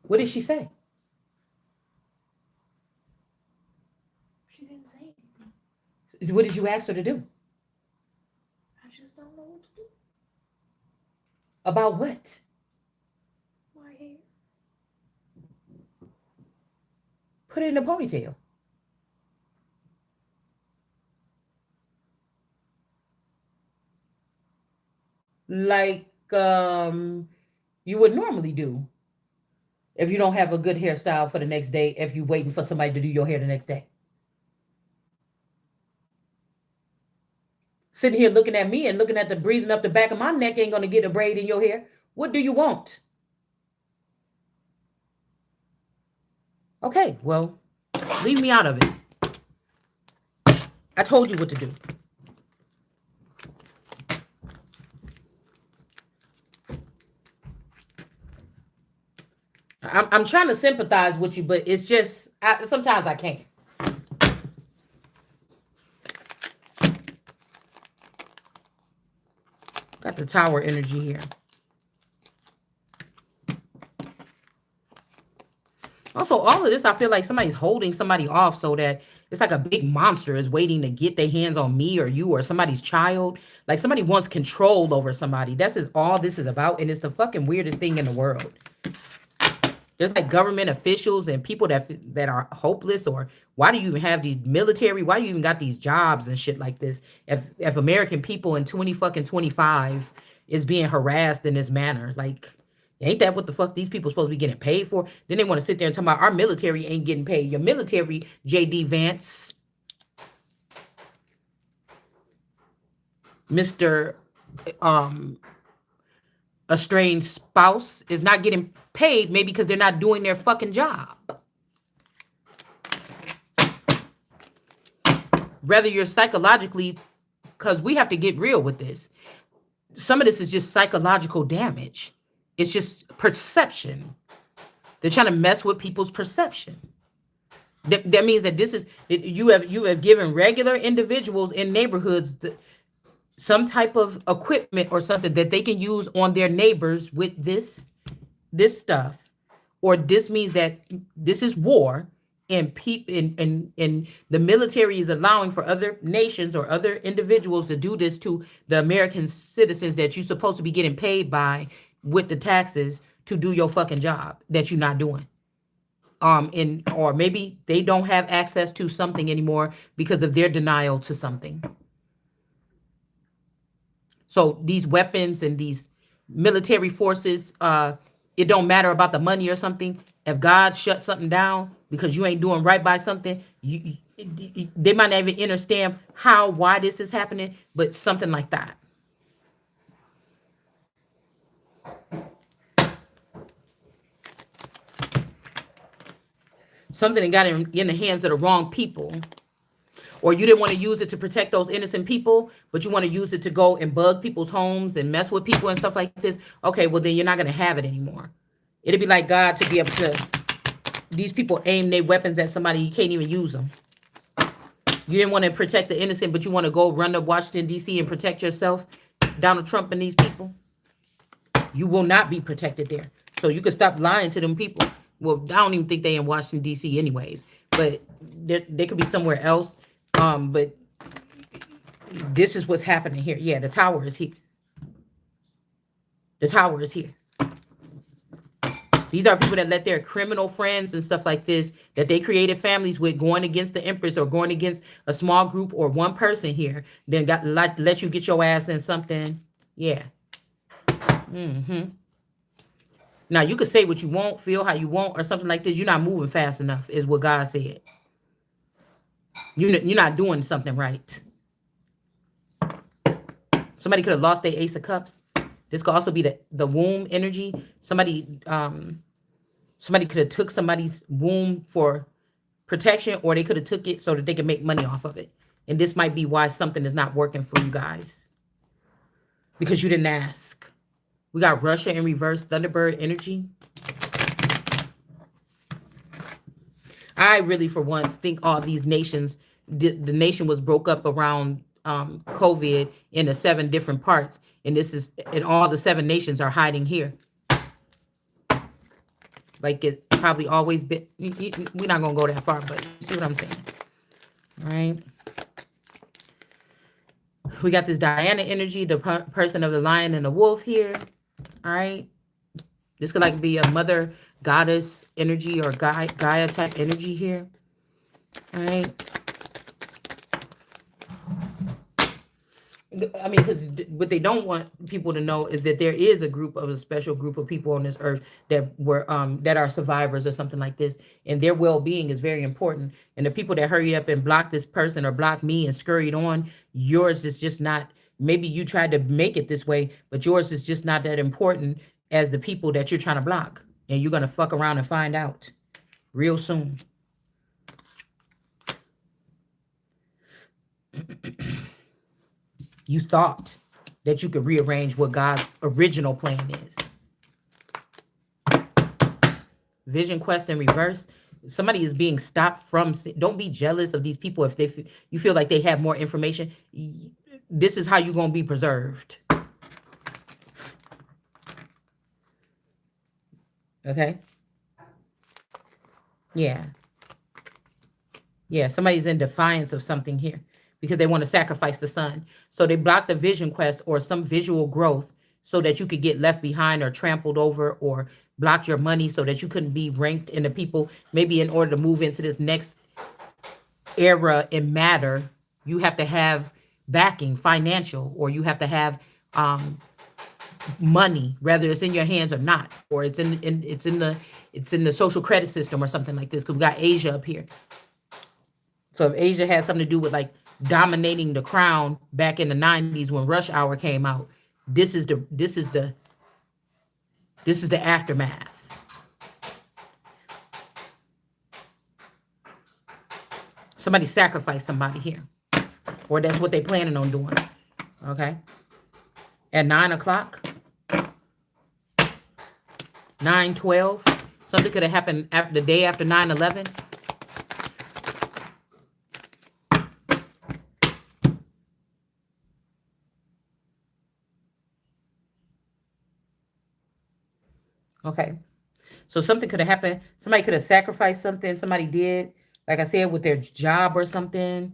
What did she say? She didn't say anything. What did you ask her to do? just don't know what to do. About what? My hair. Put it in a ponytail. Like you would normally do if you don't have a good hairstyle for the next day, if you're waiting for somebody to do your hair the next day. Sitting here looking at me and looking at the breathing up the back of my neck ain't gonna get a braid in your hair. What do you want? Okay, well, leave me out of it. I told you what to do. I'm trying to sympathize with you, but it's just, sometimes I can't. Got the tower energy here. Also, all of this, I feel like somebody's holding somebody off so that it's like a big monster is waiting to get their hands on me or you or somebody's child. Like somebody wants control over somebody. That's all this is about. And it's the fucking weirdest thing in the world. There's like government officials and people that are hopeless, or why do you even have these military? Why do you even got these jobs and shit like this? If American people in 2025 is being harassed in this manner, like, ain't that what the fuck these people supposed to be getting paid for? Then they want to sit there and talk about our military ain't getting paid. Your military, J.D. Vance, Mr. Estranged spouse, is not getting paid, maybe because they're not doing their fucking job. Whether you're psychologically, because we have to get real with this. Some of this is just psychological damage. It's just perception. They're trying to mess with people's perception. That means that you have given regular individuals in neighborhoods some type of equipment or something that they can use on their neighbors with this stuff, or this means that this is war, and and the military is allowing for other nations or other individuals to do this to the American citizens that you're supposed to be getting paid by with the taxes to do your fucking job that you're not doing. Or maybe they don't have access to something anymore because of their denial to something. So these weapons and these military forces, it don't matter about the money or something. If God shuts something down because you ain't doing right by something, they might not even understand why this is happening, but something like that. Something that got in the hands of the wrong people. Or you didn't want to use it to protect those innocent people, but you want to use it to go and bug people's homes and mess with people and stuff like this. Okay, well, then you're not going to have it anymore. It'd be like God to be able to, these people aim their weapons at somebody, you can't even use them. You didn't want to protect the innocent, but you want to go run to Washington, D.C. and protect yourself, Donald Trump and these people. You will not be protected there. So you can stop lying to them people. Well, I don't even think they in Washington, D.C. anyways, but they could be somewhere else. But this is what's happening here. Yeah, the tower is here. The tower is here. These are people that let their criminal friends and stuff like this, that they created families with, going against the Empress or going against a small group or one person here, then got let you get your ass in something. Yeah. Now, you could say what you want, feel how you want, or something like this. You're not moving fast enough, is what God said. You're not doing something right. Somebody could have lost their Ace of Cups. This could also be the womb energy. Somebody could have took somebody's womb for protection, or they could have took it so that they could make money off of it. And this might be why something is not working for you guys. Because you didn't ask. We got Russia in reverse, Thunderbird energy. I really, for once, think all these nations, the nation was broke up around COVID into 7 different parts. And all the 7 nations are hiding here. Like it probably always been, we're not going to go that far, but you see what I'm saying? All right. We got this Diana energy, the person of the lion and the wolf here. All right. This could like be a mother goddess energy or Gaia type energy here. All right. I mean, because what they don't want people to know is that there is a special group of people on this earth that are survivors or something like this, and their well-being is very important. And the people that hurry up and block this person or block me and scurried on, yours is just not. Maybe you tried to make it this way, but yours is just not that important as the people that you're trying to block, and you're gonna fuck around and find out real soon. You thought that you could rearrange what God's original plan is. Vision quest in reverse. Somebody is being stopped from. Don't be jealous of these people if you feel like they have more information. This is how you're going to be preserved. Okay? Yeah. Yeah, somebody's in defiance of something here because they want to sacrifice the sun. So they block the vision quest or some visual growth so that you could get left behind or trampled over, or blocked your money so that you couldn't be ranked in the people. Maybe in order to move into this next era and matter, you have to have backing, financial, or you have to have money, whether it's in your hands or not, or it's in the social credit system or something like this. Because we got Asia up here. So if Asia has something to do with like dominating the crown back in the 90s when Rush Hour came out, this is the aftermath. Somebody sacrificed somebody here, or that's what they're planning on doing. Okay. At 9 o'clock, 9:12, something could have happened after the day after 9/11. Okay. So something could have happened. Somebody could have sacrificed something. Somebody did, like I said, with their job or something,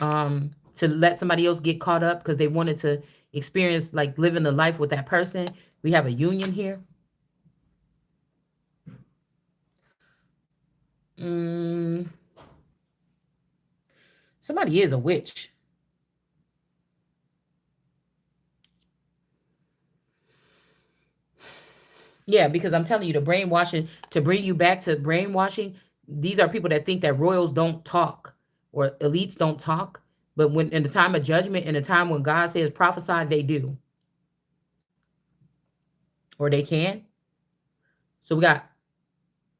to let somebody else get caught up because they wanted to experience like living the life with that person. We have a union here. Somebody is a witch. Yeah, because I'm telling you, the brainwashing, to bring you back to brainwashing, these are people that think that royals don't talk or elites don't talk. But when in the time of judgment, in the time when God says prophesy, they do. Or they can. So we got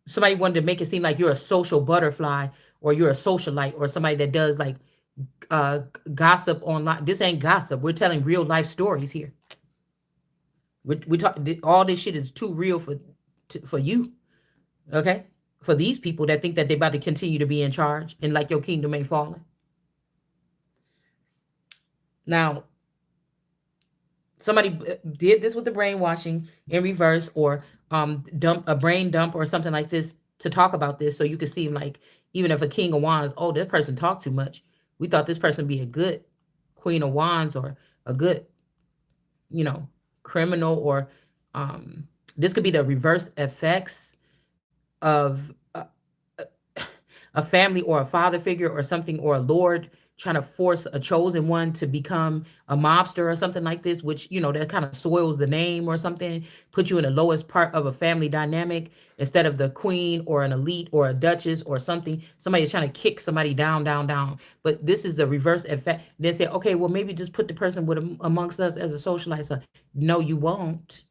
somebody wanted to make it seem like you're a social butterfly or you're a socialite or somebody that does like gossip online. This ain't gossip. We're telling real life stories here. We talk. All this shit is too real for you. Okay, for these people that think that they're about to continue to be in charge and like your kingdom ain't falling. Now, somebody did this with the brainwashing in reverse, or dump a brain dump or something like this to talk about this, so you could see like, even if a king of wands, oh, this person talked too much. We thought this person be a good queen of wands or a good, criminal, or this could be the reverse effects of a family or a father figure or something, or a lord trying to force a chosen one to become a mobster or something like this, which, that kind of soils the name or something, put you in the lowest part of a family dynamic instead of the queen or an elite or a duchess or something. Somebody is trying to kick somebody down, down, down. But this is the reverse effect. They say, okay, well, maybe just put the person amongst us as a socialite. So, no, you won't.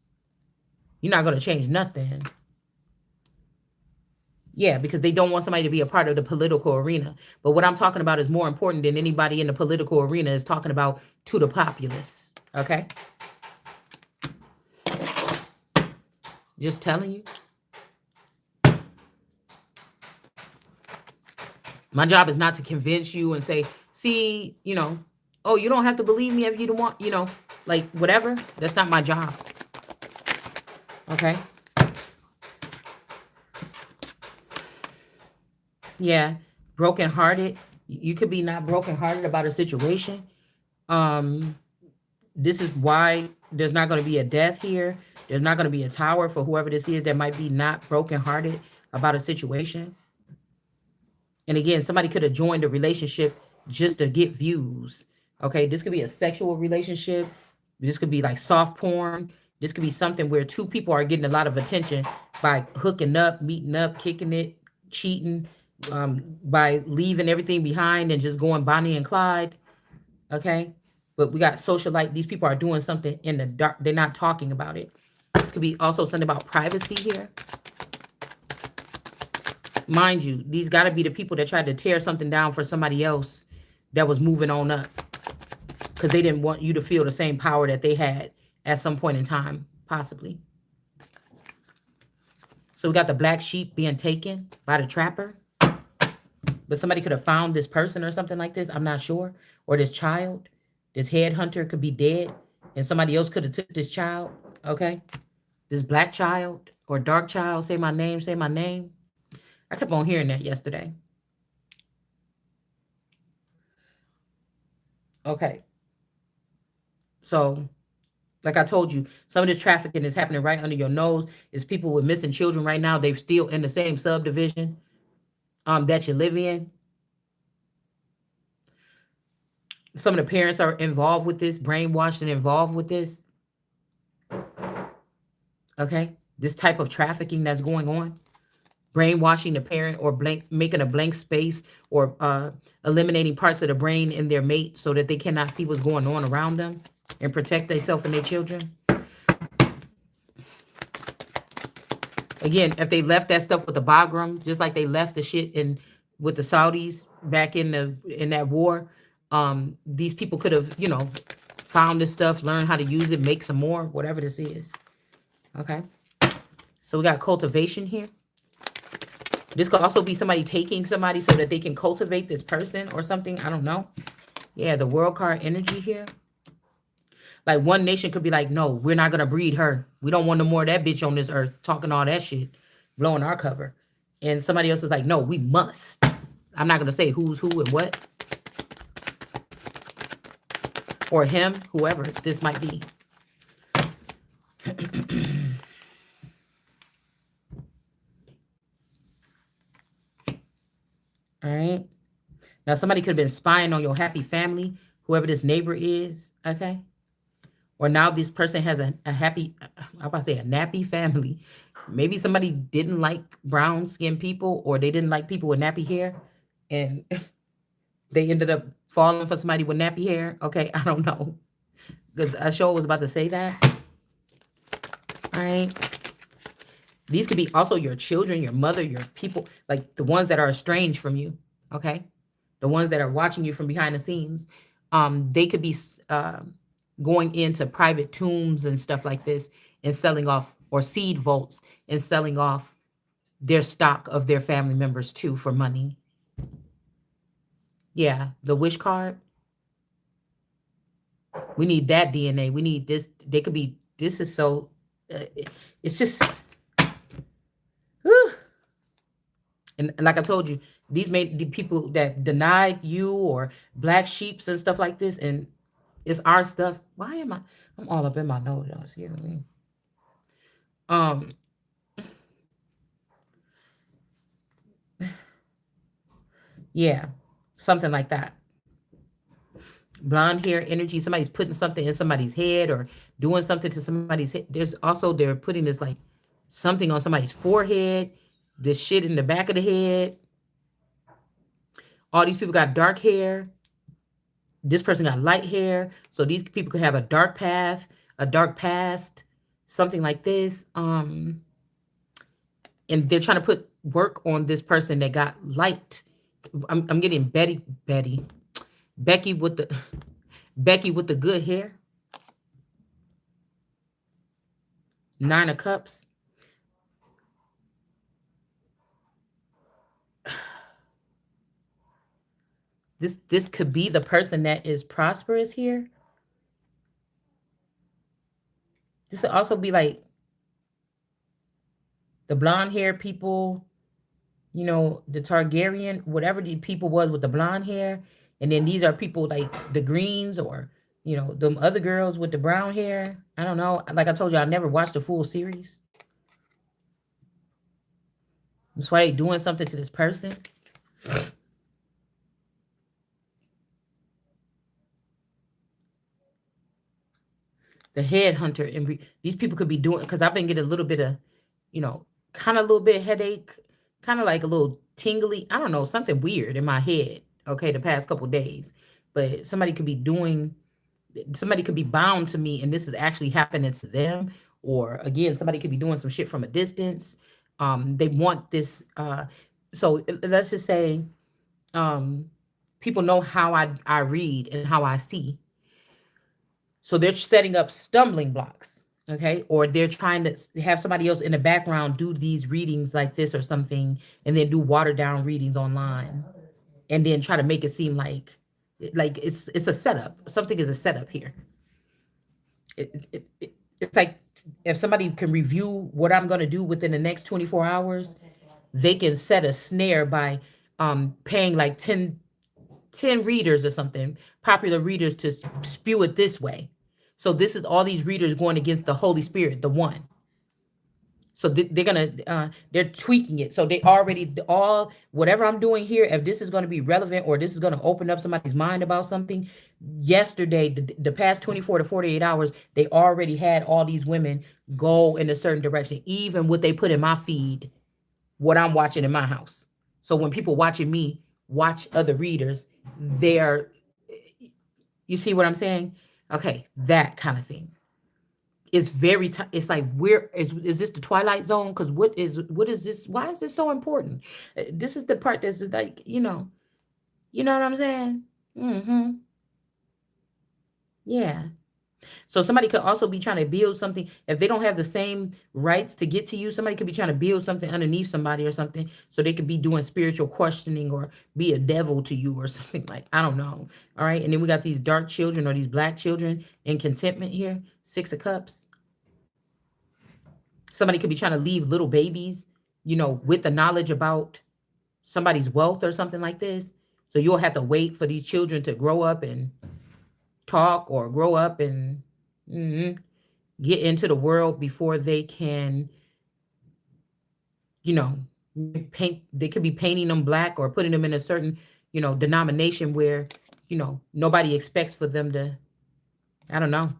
You're not going to change nothing. Yeah, because they don't want somebody to be a part of the political arena. But what I'm talking about is more important than anybody in the political arena is talking about to the populace. Okay? Just telling you. My job is not to convince you and say, see, oh, you don't have to believe me if you don't want, like whatever. That's not my job. Okay? Yeah, brokenhearted. You could be not brokenhearted about a situation, This is why there's not going to be a death here. There's not going to be a tower for whoever this is that might be not brokenhearted about a situation. And again, somebody could have joined a relationship just to get views. Okay, this could be a sexual relationship. This could be like soft porn. This could be something where two people are getting a lot of attention by hooking up, meeting up, kicking it, cheating, by leaving everything behind and just going Bonnie and Clyde. Okay, but we got socialite. These people are doing something in the dark. They're not talking about it. This could be also something about privacy here. Mind you, these got to be the people that tried to tear something down for somebody else that was moving on up because they didn't want you to feel the same power that they had at some point in time, possibly. So we got the black sheep being taken by the trapper. But somebody could have found this person or something like this. I'm not sure. Or this child. This headhunter could be dead. And somebody else could have took this child. Okay. This black child or dark child. Say my name. Say my name. I kept on hearing that yesterday. Okay. So, like I told you, some of this trafficking is happening right under your nose. It's people with missing children right now. They're still in the same subdivision that you live in. Some of the parents are involved with this, brainwashed and involved with this. Okay. This type of trafficking that's going on. Brainwashing the parent or making a blank space or eliminating parts of the brain in their mate so that they cannot see what's going on around them and protect themselves and their children. Again, if they left that stuff with the Bagram, just like they left the shit in with the Saudis back in that war, these people could have, found this stuff, learned how to use it, make some more, whatever this is. Okay. So we got cultivation here. This could also be somebody taking somebody so that they can cultivate this person or something. I don't know. Yeah, the world card energy here. Like one nation could be like, no, we're not going to breed her. We don't want no more of that bitch on this earth talking all that shit, blowing our cover. And somebody else is like, no, we must. I'm not going to say who's who and what. Or him, whoever this might be. All right. Now, somebody could have been spying on your happy family, whoever this neighbor is. Okay. Or now this person has a happy, I'm about to say a nappy family. Maybe somebody didn't like brown skinned people or they didn't like people with nappy hair. And they ended up falling for somebody with nappy hair. Okay. I don't know. Because I sure was about to say that. All right. These could be also your children, your mother, your people, like the ones that are estranged from you. Okay. The ones that are watching you from behind the scenes. They could be going into private tombs and stuff like this and selling off, or seed vaults and selling off their stock of their family members too for money. Yeah. The wish card. We need that DNA. We need this. They could be, this is so, it's just, whew. And like I told you, these may be people that denied you or black sheeps and stuff like this. And it's our stuff. Why am I'm all up in my nose, y'all. Excuse me. Yeah, something like that. Blonde hair energy. Somebody's putting something in somebody's head or doing something to somebody's head. There's also, they're putting this like something on somebody's forehead, this shit in the back of the head. All these people got dark hair. This person got light hair. So these people could have a dark path, a dark past, something like this. And they're trying to put work on this person that got light. I'm getting Becky with the good hair. 9 of Cups. This could be the person that is prosperous here. This would also be like the blonde hair people, the Targaryen, whatever the people was with the blonde hair. And then these are people like the Greens or You know, them other girls with the brown hair. I don't know. Like I told you, I never watched the full series. That's why they doing something to this person. The headhunter, and these people could be doing, because I've been getting a little bit of, you know, kind of a little bit of headache, kind of like a little tingly. I don't know, something weird in my head. Okay, the past couple days, but somebody could be bound to me, and this is actually happening to them. Or again, somebody could be doing some shit from a distance. They want this. So let's just say, um, people know how I read and how I see. So they're setting up stumbling blocks, okay? Or they're trying to have somebody else in the background do these readings like this or something, and then do watered down readings online, and then try to make it seem like it's a setup. Something is a setup here. It's like if somebody can review what I'm going to do within the next 24 hours, they can set a snare by paying like 10 readers or something, popular readers, to spew it this way. So this is all these readers going against the Holy Spirit, the one. So they're gonna they're tweaking it. So they already all whatever I'm doing here, if this is going to be relevant or this is going to open up somebody's mind about something. Yesterday, the past 24 to 48 hours, they already had all these women go in a certain direction, even what they put in my feed, what I'm watching in my house. So when people watching me watch other readers, they're, you see what I'm saying? Okay, that kind of thing. It's very it's like, where is this the Twilight Zone? Because what is this? Why is this so important? This is the part that's like, you know what I'm saying? Mm-hmm. Yeah. So somebody could also be trying to build something. If they don't have the same rights to get to you, somebody could be trying to build something underneath somebody or something. So they could be doing spiritual questioning or be a devil to you or something, like, I don't know. All right. And then we got these dark children or these black children in contentment here. 6 of Cups. Somebody could be trying to leave little babies, with the knowledge about somebody's wealth or something like this. So you'll have to wait for these children to grow up and talk, or grow up and get into the world before they can, you know, paint. They could be painting them black or putting them in a certain, denomination where, nobody expects for them to, I don't know.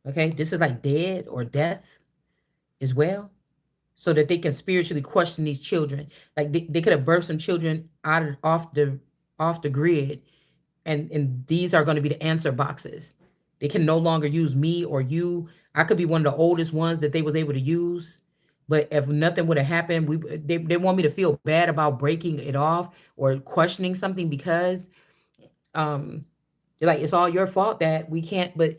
Okay. This is like dead or death as well. So that they can spiritually question these children. Like they could have birthed some children off the grid, and these are going to be the answer boxes. They can no longer use me or you. I could be one of the oldest ones that they was able to use. But if nothing would have happened, they want me to feel bad about breaking it off or questioning something, because like, it's all your fault that we can't. But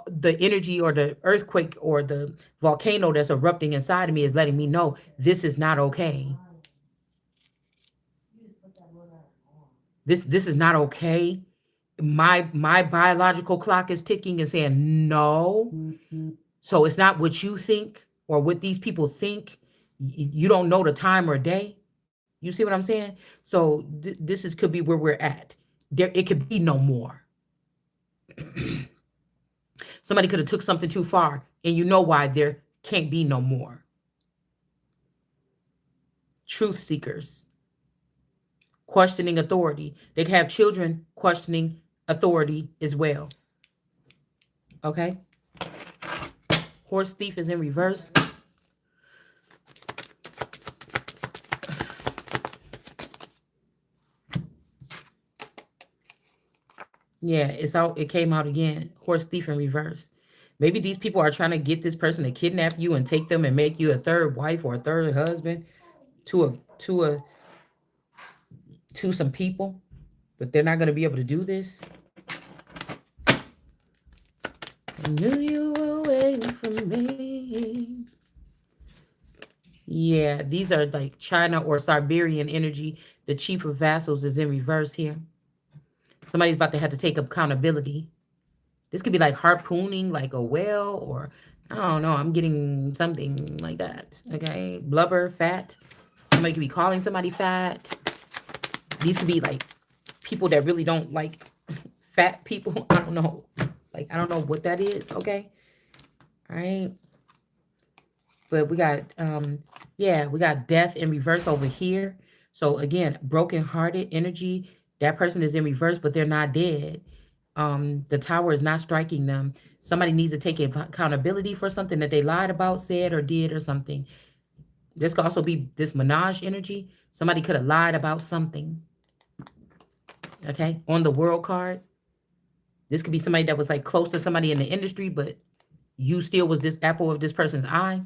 the energy or the earthquake or the volcano that's erupting inside of me is letting me know this is not okay. This is not okay. My biological clock is ticking and saying no. So it's not what you think or what these people think. You don't know the time or day. You see what I'm saying? So this is could be where we're at. There, it could be no more. Somebody could have took something too far, and you know why there can't be no more. Truth seekers questioning authority. They can have children questioning authority as well. Okay. Horse thief is in reverse. Yeah, it's out. It came out again. Horse thief in reverse. Maybe these people are trying to get this person to kidnap you and take them and make you a third wife or a third husband to some people, but they're not going to be able to do this. I knew you were waiting for me. Yeah, these are like China or Siberian energy. The Chief of Vassals is in reverse here. Somebody's about to have to take accountability. This could be like harpooning like a whale, or I don't know. I'm getting something like that. Okay. Blubber, fat. Somebody could be calling somebody fat. These could be like people that really don't like fat people. I don't know. Like, I don't know what that is. Okay. All right. But we got, yeah, we got death in reverse over here. So again, broken hearted energy. That person is in reverse, but they're not dead. The tower is not striking them. Somebody needs to take accountability for something that they lied about, said, or did, or something. This could also be this menage energy. Somebody could have lied about something. Okay. On the world card, this could be somebody that was like close to somebody in the industry, but you still was this apple of this person's eye.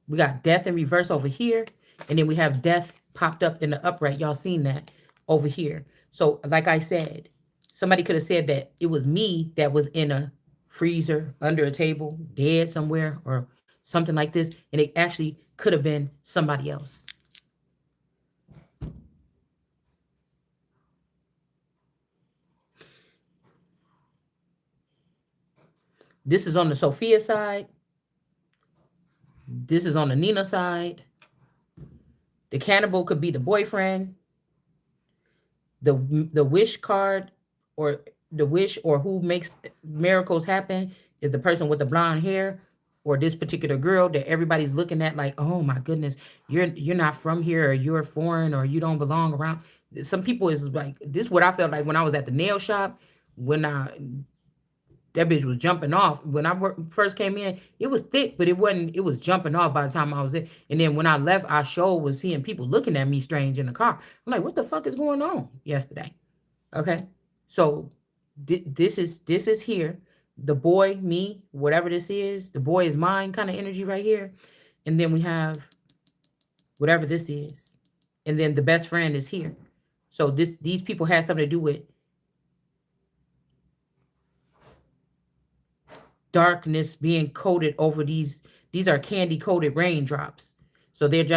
We got death in reverse over here. And then we have death popped up in the upright. Y'all seen that over here. So like I said, somebody could have said that it was me that was in a freezer, under a table, dead somewhere, or something like this. And it actually could have been somebody else. This is on the Sophia side. This is on the Nina side. The cannibal could be the boyfriend. The wish card, or the wish, or who makes miracles happen, is the person with the blonde hair, or this particular girl that everybody's looking at like, oh my goodness, you're not from here, or you're foreign, or you don't belong around. Some people is like, this is what I felt like when I was at the nail shop, when that bitch was jumping off. When I first came in, it was thick, but it wasn't, it was jumping off by the time I was in. And then when I left, I sure was seeing people looking at me strange in the car. I'm like, what the fuck is going on yesterday? Okay. So this is here. The boy, me, whatever this is, the boy is mine kind of energy right here. And then we have whatever this is. And then the best friend is here. So these people had something to do with darkness being coated over these are candy coated raindrops. So these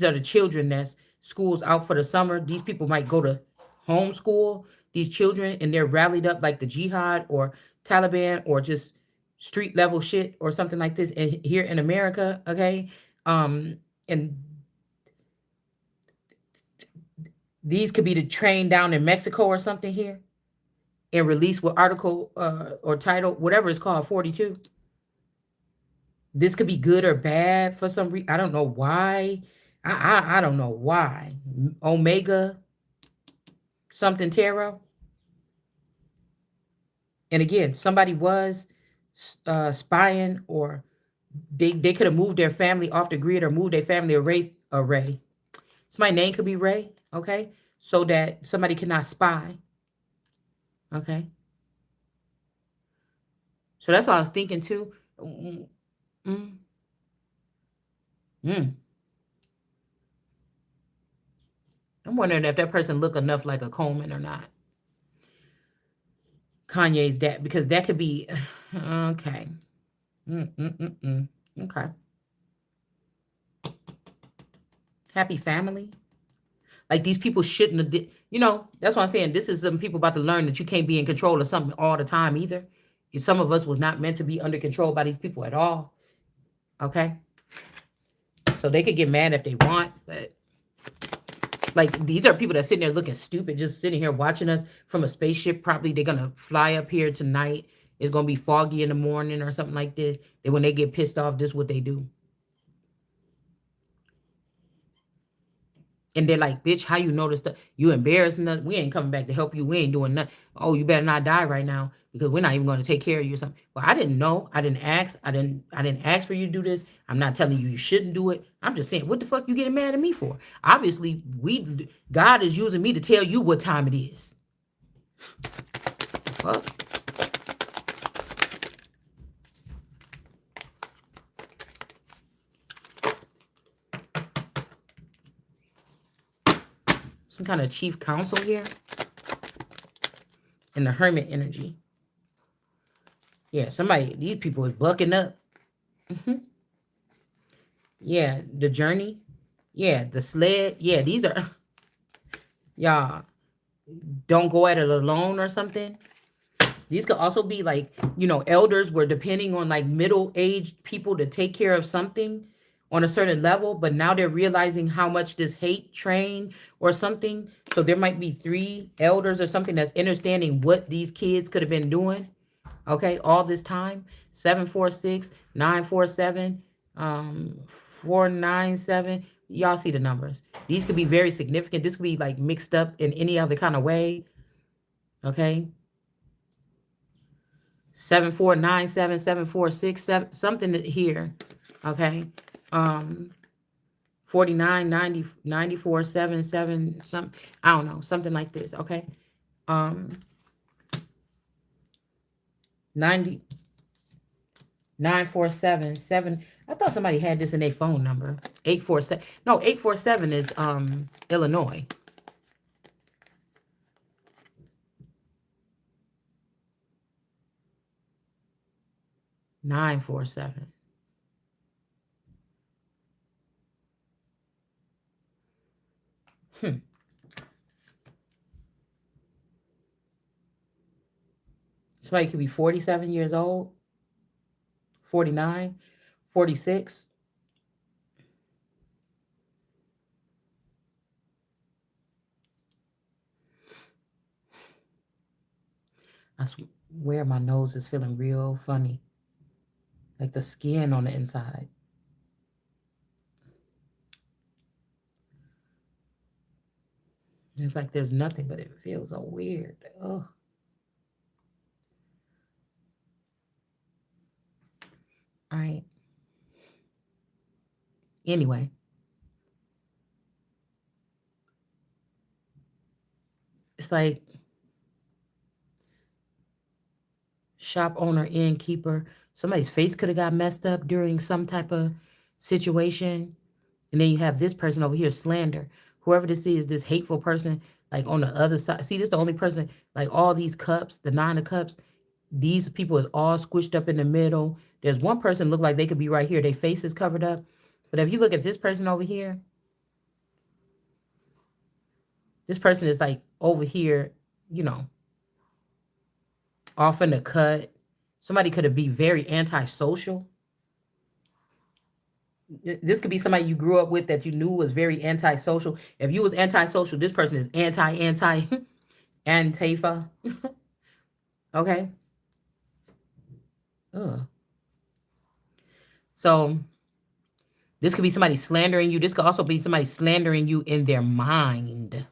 are the children that's school's out for the summer. These people might go to homeschool these children, and they're rallied up like the jihad or Taliban or just street level shit or something like this. And here in America, okay, and these could be the train down in Mexico or something here, and released with article or title, whatever it's called, 42. This could be good or bad for some reason. I don't know why. I don't know why. Omega something tarot. And again, somebody was spying, or they could have moved their family off the grid, or moved their family array. Somebody's name could be Ray, okay? So that somebody cannot spy. Okay. So that's what I was thinking too. I'm wondering if that person look enough like a Coleman or not. Kanye's that, because that could be okay. Okay. Happy family. Like, these people shouldn't have did, that's what I'm saying. This is some people about to learn that you can't be in control of something all the time either. Some of us was not meant to be under control by these people at all. Okay. So they could get mad if they want, but like, these are people that sitting there looking stupid, just sitting here watching us from a spaceship. Probably they're going to fly up here tonight. It's going to be foggy in the morning or something like this. Then when they get pissed off, this is what they do. And they're like, bitch, how you know this stuff? You embarrassing us. We ain't coming back to help you. We ain't doing nothing. Oh, you better not die right now, because we're not even going to take care of you or something. Well, I didn't know. I didn't ask. I didn't ask for you to do this. I'm not telling you shouldn't do it. I'm just saying, what the fuck you getting mad at me for? Obviously, God is using me to tell you what time it is. Fuck. Some kind of chief counsel here. And the hermit energy. Yeah, these people is bucking up. Yeah, the journey. Yeah, the sled. Yeah, these are, y'all, don't go at it alone or something. These could also be like, elders were depending on like middle-aged people to take care of something on a certain level, but now they're realizing how much this hate train or something. So there might be three elders or something that's understanding what these kids could have been doing, okay, all this time. 746, 947, 497. Y'all see the numbers. These could be very significant. This could be like mixed up in any other kind of way. Okay. 7497, 746, something here. Okay. 49, 90, 94, 77, some, I don't know, something like this. Okay. 90, 947, 7. I thought somebody had this in their phone number. 847. No, 847 is Illinois. 947. Somebody could be 47 years old, 49, 46. I swear my nose is feeling real funny. Like the skin on the inside. It's like there's nothing, but it feels so weird. Oh. All right. Anyway. It's like shop owner, innkeeper. Somebody's face could have got messed up during some type of situation. And then you have this person over here, slander. Whoever this is, this hateful person, like on the other side. See, this is the only person, like all these cups, the 9 of cups, these people is all squished up in the middle. There's one person look like they could be right here. Their face is covered up. But if you look at this person over here, this person is like over here, you know, off in the cut. Somebody could have been very antisocial. This could be somebody you grew up with that you knew was very antisocial. If you was antisocial, this person is Antifa. Okay. Ugh. So this could be somebody slandering you. This could also be somebody slandering you in their mind.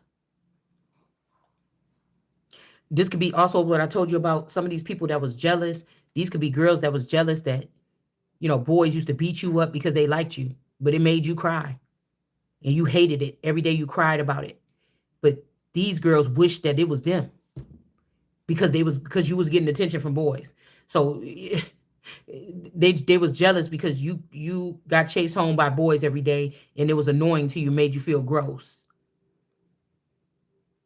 This could be also what I told you about some of these people that was jealous. These could be girls that was jealous that, you know, boys used to beat you up because they liked you, but it made you cry. And you hated it. Every day you cried about it. But these girls wished that it was them because you was getting attention from boys. So they was jealous because you got chased home by boys every day and it was annoying to you, made you feel gross.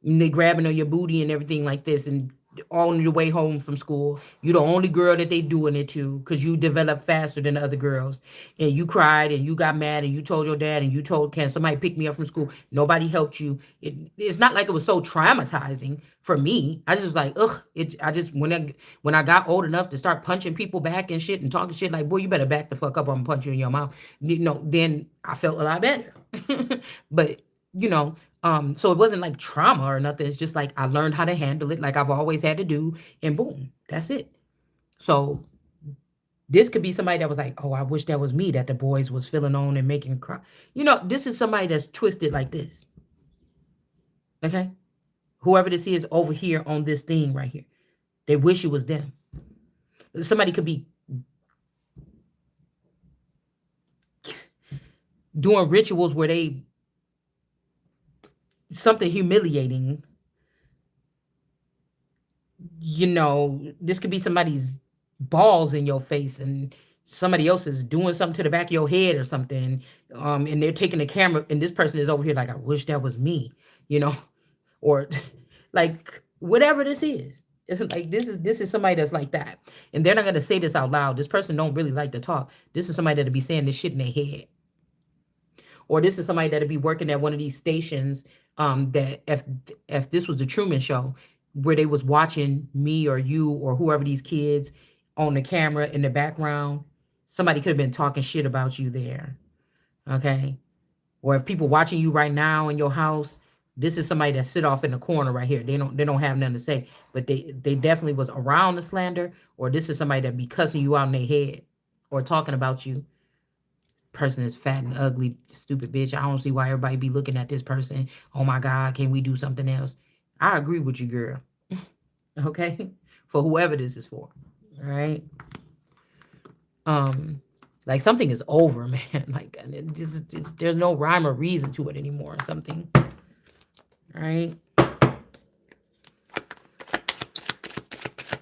And they grabbing on your booty and everything like this, and on your way home from school, you the only girl that they doing it to because you developed faster than the other girls, and you cried and you got mad and you told your dad and you told, can somebody pick me up from school? Nobody helped you. It's not like it was so traumatizing for me. I just was like, ugh. I just when I got old enough to start punching people back and shit and talking shit like, boy, you better back the fuck up. I'm gonna punch you in your mouth. You know, then I felt a lot better. But you know, so it wasn't like trauma or nothing. It's just like I learned how to handle it like I've always had to do, and boom, that's it. So this could be somebody that was like, oh, I wish that was me that the boys was feeling on and making cry. You know, this is somebody that's twisted like this. Okay? Whoever this is over here on this thing right here, they wish it was them. Somebody could be doing rituals where they something humiliating. You know, this could be somebody's balls in your face and somebody else is doing something to the back of your head or something. And they're taking the camera and this person is over here like, I wish that was me, you know, or like whatever this is. It's like this is somebody that's like that. And they're not gonna say this out loud. This person don't really like to talk. This is somebody that'll be saying this shit in their head. Or this is somebody that'll be working at one of these stations that if this was the Truman Show, where they was watching me or you or whoever these kids on the camera in the background, somebody could have been talking shit about you there. Okay. Or if people watching you right now in your house, this is somebody that sit off in the corner right here. They don't have nothing to say, but they definitely was around the slander, or this is somebody that be cussing you out in their head or talking about you. Person is fat and ugly, stupid bitch. I don't see why everybody be looking at this person. Oh my God, can we do something else? I agree with you, girl. Okay, for whoever this is for. All right. Um, like something is over, man. Like there's no rhyme or reason to it anymore. Or something. All right.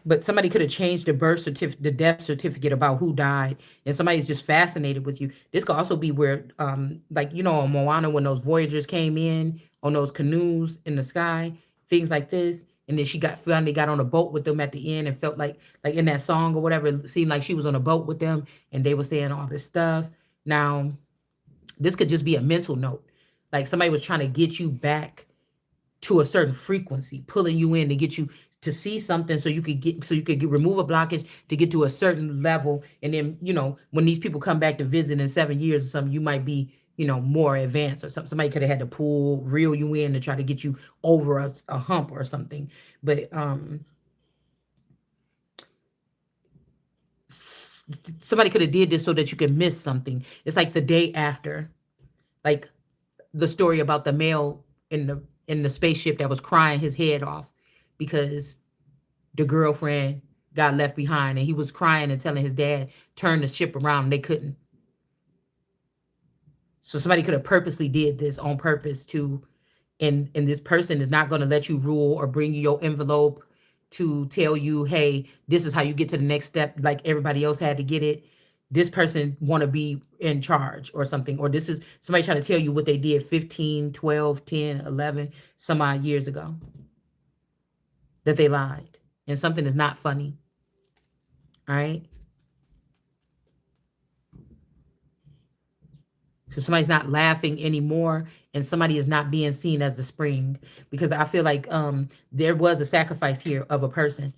But somebody could have changed the birth certificate, the death certificate about who died, and somebody's just fascinated with you. This could also be where, like on Moana, when those voyagers came in on those canoes in the sky, things like this, and then she finally got on a boat with them at the end and felt like in that song or whatever, it seemed like she was on a boat with them, and they were saying all this stuff. Now, this could just be a mental note, like somebody was trying to get you back to a certain frequency, pulling you in to get you to see something so you could remove a blockage to get to a certain level. And then, when these people come back to visit in 7 years or something, you might be, more advanced or something. Somebody could have had to reel you in to try to get you over a hump or something. But somebody could have did this so that you could miss something. It's like the day after, like the story about the male in the spaceship that was crying his head off because the girlfriend got left behind, and he was crying and telling his dad turn the ship around, and they couldn't. So somebody could have purposely did this on purpose to, and this person is not going to let you rule or bring you your envelope to tell you, hey, this is how you get to the next step like everybody else had to get it. This person want to be in charge or something, or this is somebody trying to tell you what they did 15, 12, 10, 11 some odd years ago, that they lied, and something is not funny. All right. So somebody's not laughing anymore, and somebody is not being seen as the spring, because I feel like there was a sacrifice here of a person,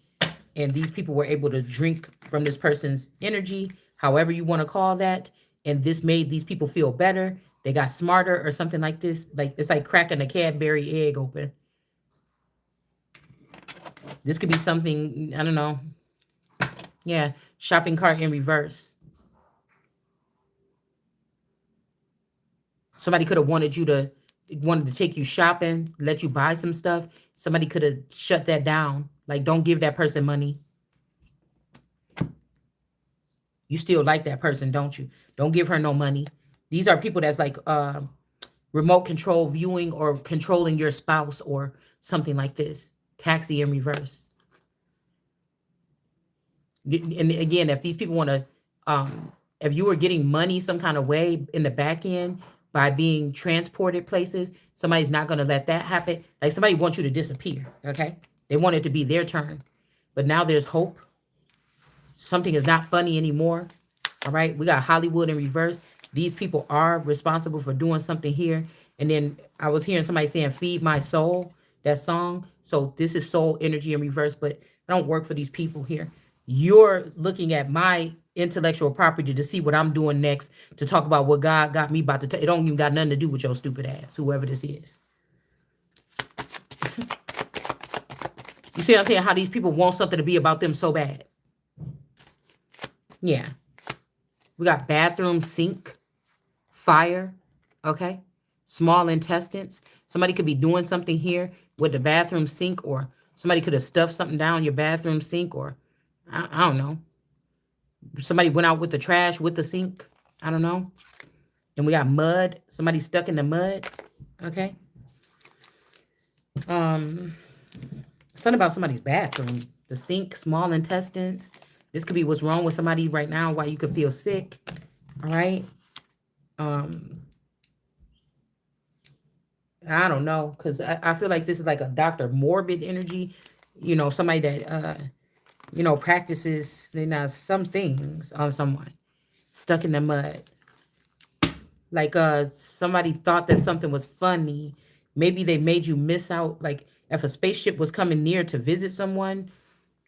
and these people were able to drink from this person's energy, however you want to call that, and this made these people feel better. They got smarter or something like this. Like it's like cracking a Cadbury egg open. This could be something, I don't know. Yeah, shopping cart in reverse. Somebody could have wanted to take you shopping, let you buy some stuff. Somebody could have shut that down. Like, don't give that person money. You still like that person, don't you? Don't give her no money. These are people that's like remote control viewing or controlling your spouse or something like this. Taxi in reverse. And again, if these people want to, if you are getting money some kind of way in the back end by being transported places, somebody's not going to let that happen. Like somebody wants you to disappear. Okay. They want it to be their turn, but now there's hope. Something is not funny anymore. All right. We got Hollywood in reverse. These people are responsible for doing something here. And then I was hearing somebody saying, feed my soul, that song. So this is soul energy in reverse, but I don't work for these people here. You're looking at my intellectual property to see what I'm doing next, to talk about what God got me about to tell. It don't even got nothing to do with your stupid ass, whoever this is. You see what I'm saying? How these people want something to be about them so bad. Yeah. We got bathroom sink, fire, okay? Small intestines. Somebody could be doing something here with the bathroom sink, or somebody could have stuffed something down your bathroom sink, or I don't know. Somebody went out with the trash with the sink. I don't know. And we got mud. Somebody stuck in the mud. Okay. Something about somebody's bathroom. The sink, small intestines. This could be what's wrong with somebody right now, why you could feel sick. All right. I don't know, because I feel like this is like a Dr. Morbid energy. Somebody that practices some things on someone stuck in the mud. Like somebody thought that something was funny. Maybe they made you miss out. Like if a spaceship was coming near to visit someone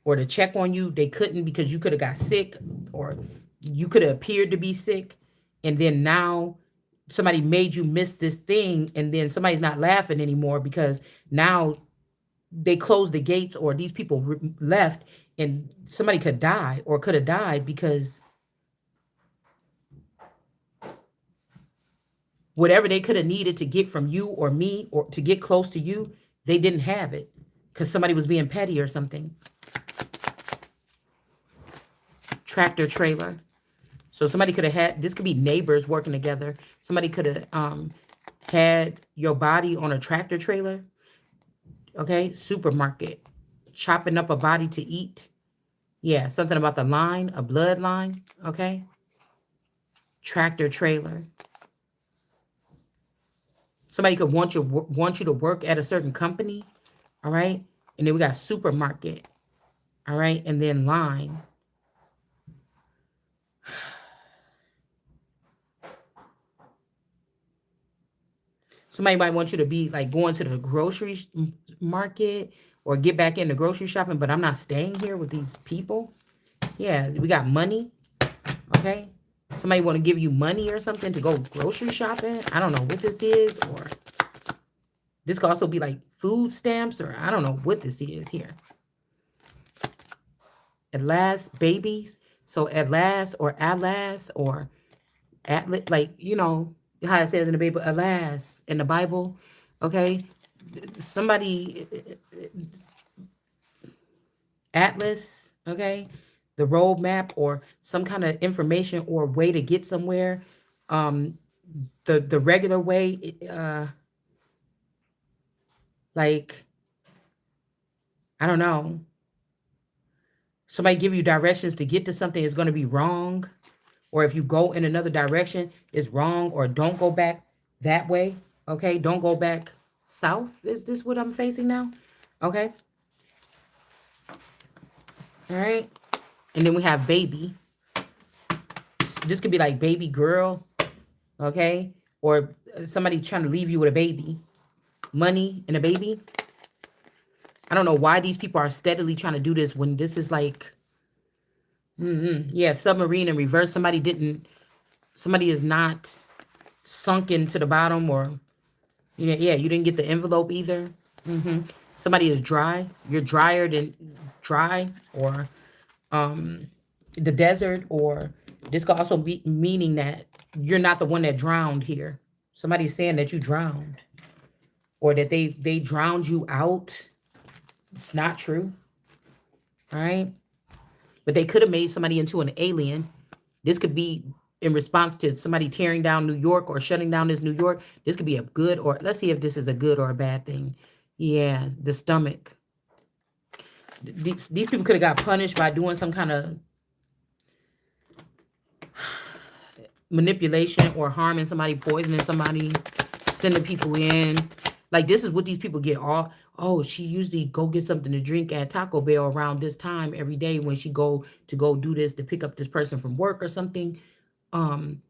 or to check on you, they couldn't because you could have got sick, or you could have appeared to be sick. And then now somebody made you miss this thing, and then somebody's not laughing anymore because now they closed the gates, or these people left, and somebody could die or could have died because whatever they could have needed to get from you or me or to get close to you, they didn't have it because somebody was being petty or something. Tractor trailer. So somebody could have had, this could be neighbors working together. Somebody could have had your body on a tractor trailer. Okay, supermarket. Chopping up a body to eat. Yeah, something about the line, a bloodline. Okay. Tractor trailer. Somebody could want you to work at a certain company. All right. And then we got supermarket. All right. And then line. Somebody might want you to be like going to the grocery market or get back into grocery shopping, but I'm not staying here with these people. Yeah, we got money. Okay. Somebody want to give you money or something to go grocery shopping. I don't know what this is, or this could also be like food stamps, or I don't know what this is here. At last, babies. So at last, or at last, or at, like, you know how it says in the Bible, alas, in the Bible. Okay. Somebody, atlas. Okay. The roadmap or some kind of information or way to get somewhere. The regular way, like, I don't know. Somebody give you directions to get to something is going to be wrong. Or if you go in another direction, it's wrong. Or don't go back that way. Okay. Don't go back south. Is this what I'm facing now? Okay. All right. And then we have baby. This could be like baby girl. Okay. Or somebody trying to leave you with a baby. Money and a baby. I don't know why these people are steadily trying to do this when this is like, yeah, submarine in reverse. Somebody is not sunken to the bottom, or, yeah, you didn't get the envelope either. Somebody is dry. You're drier than dry, or the desert, or this could also be meaning that you're not the one that drowned here. Somebody's saying that you drowned, or that they drowned you out. It's not true. All right. But they could have made somebody into an alien. This could be in response to somebody tearing down New York or shutting down this New York. This could be a good, or let's see if this is a good or a bad thing. Yeah, the stomach. These people could have got punished by doing some kind of manipulation or harming somebody, poisoning somebody, sending people in. Like, this is what these people get. Oh, she usually go get something to drink at Taco Bell around this time every day when she go do this to pick up this person from work or something.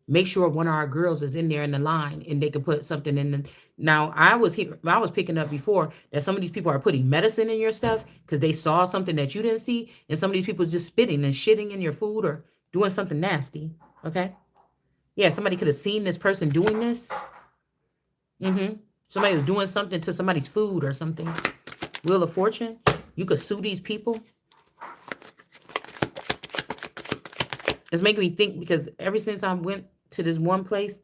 Make sure one of our girls is in there in the line, and they can put something in the. Now, I was picking up before that some of these people are putting medicine in your stuff because they saw something that you didn't see, and some of these people just spitting and shitting in your food or doing something nasty. Okay. Yeah, somebody could have seen this person doing this. Somebody was doing something to somebody's food or something. Wheel of Fortune. You could sue these people. It's making me think, because ever since I went to this one place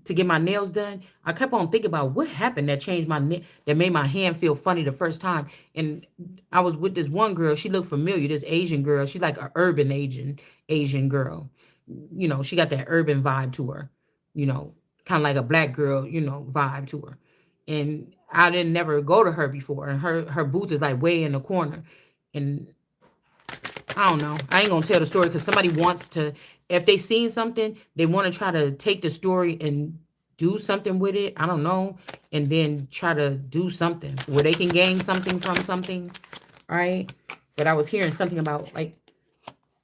to get my nails done, I kept on thinking about what happened that changed that made my hand feel funny the first time. And I was with this one girl. She looked familiar. This Asian girl. She's like an urban Asian girl. She got that urban vibe to her. Kind of like a black girl, vibe to her. And I didn't never go to her before. And her booth is like way in the corner. And I don't know. I ain't gonna tell the story because somebody wants to, if they seen something, they want to try to take the story and do something with it. I don't know. And then try to do something where they can gain something from something. All right. But I was hearing something about, like,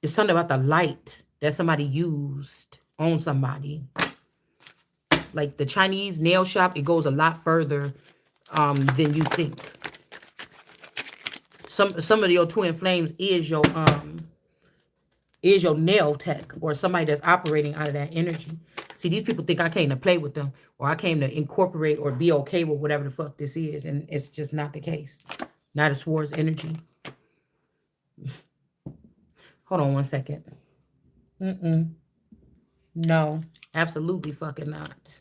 it's something about the light that somebody used on somebody. Like the Chinese nail shop, it goes a lot further than you think. Some of your twin flames is your nail tech, or somebody that's operating out of that energy. See, these people think I came to play with them, or I came to incorporate or be okay with whatever the fuck this is, and it's just not the case. Not a Swords energy. Hold on one second. No, absolutely fucking not.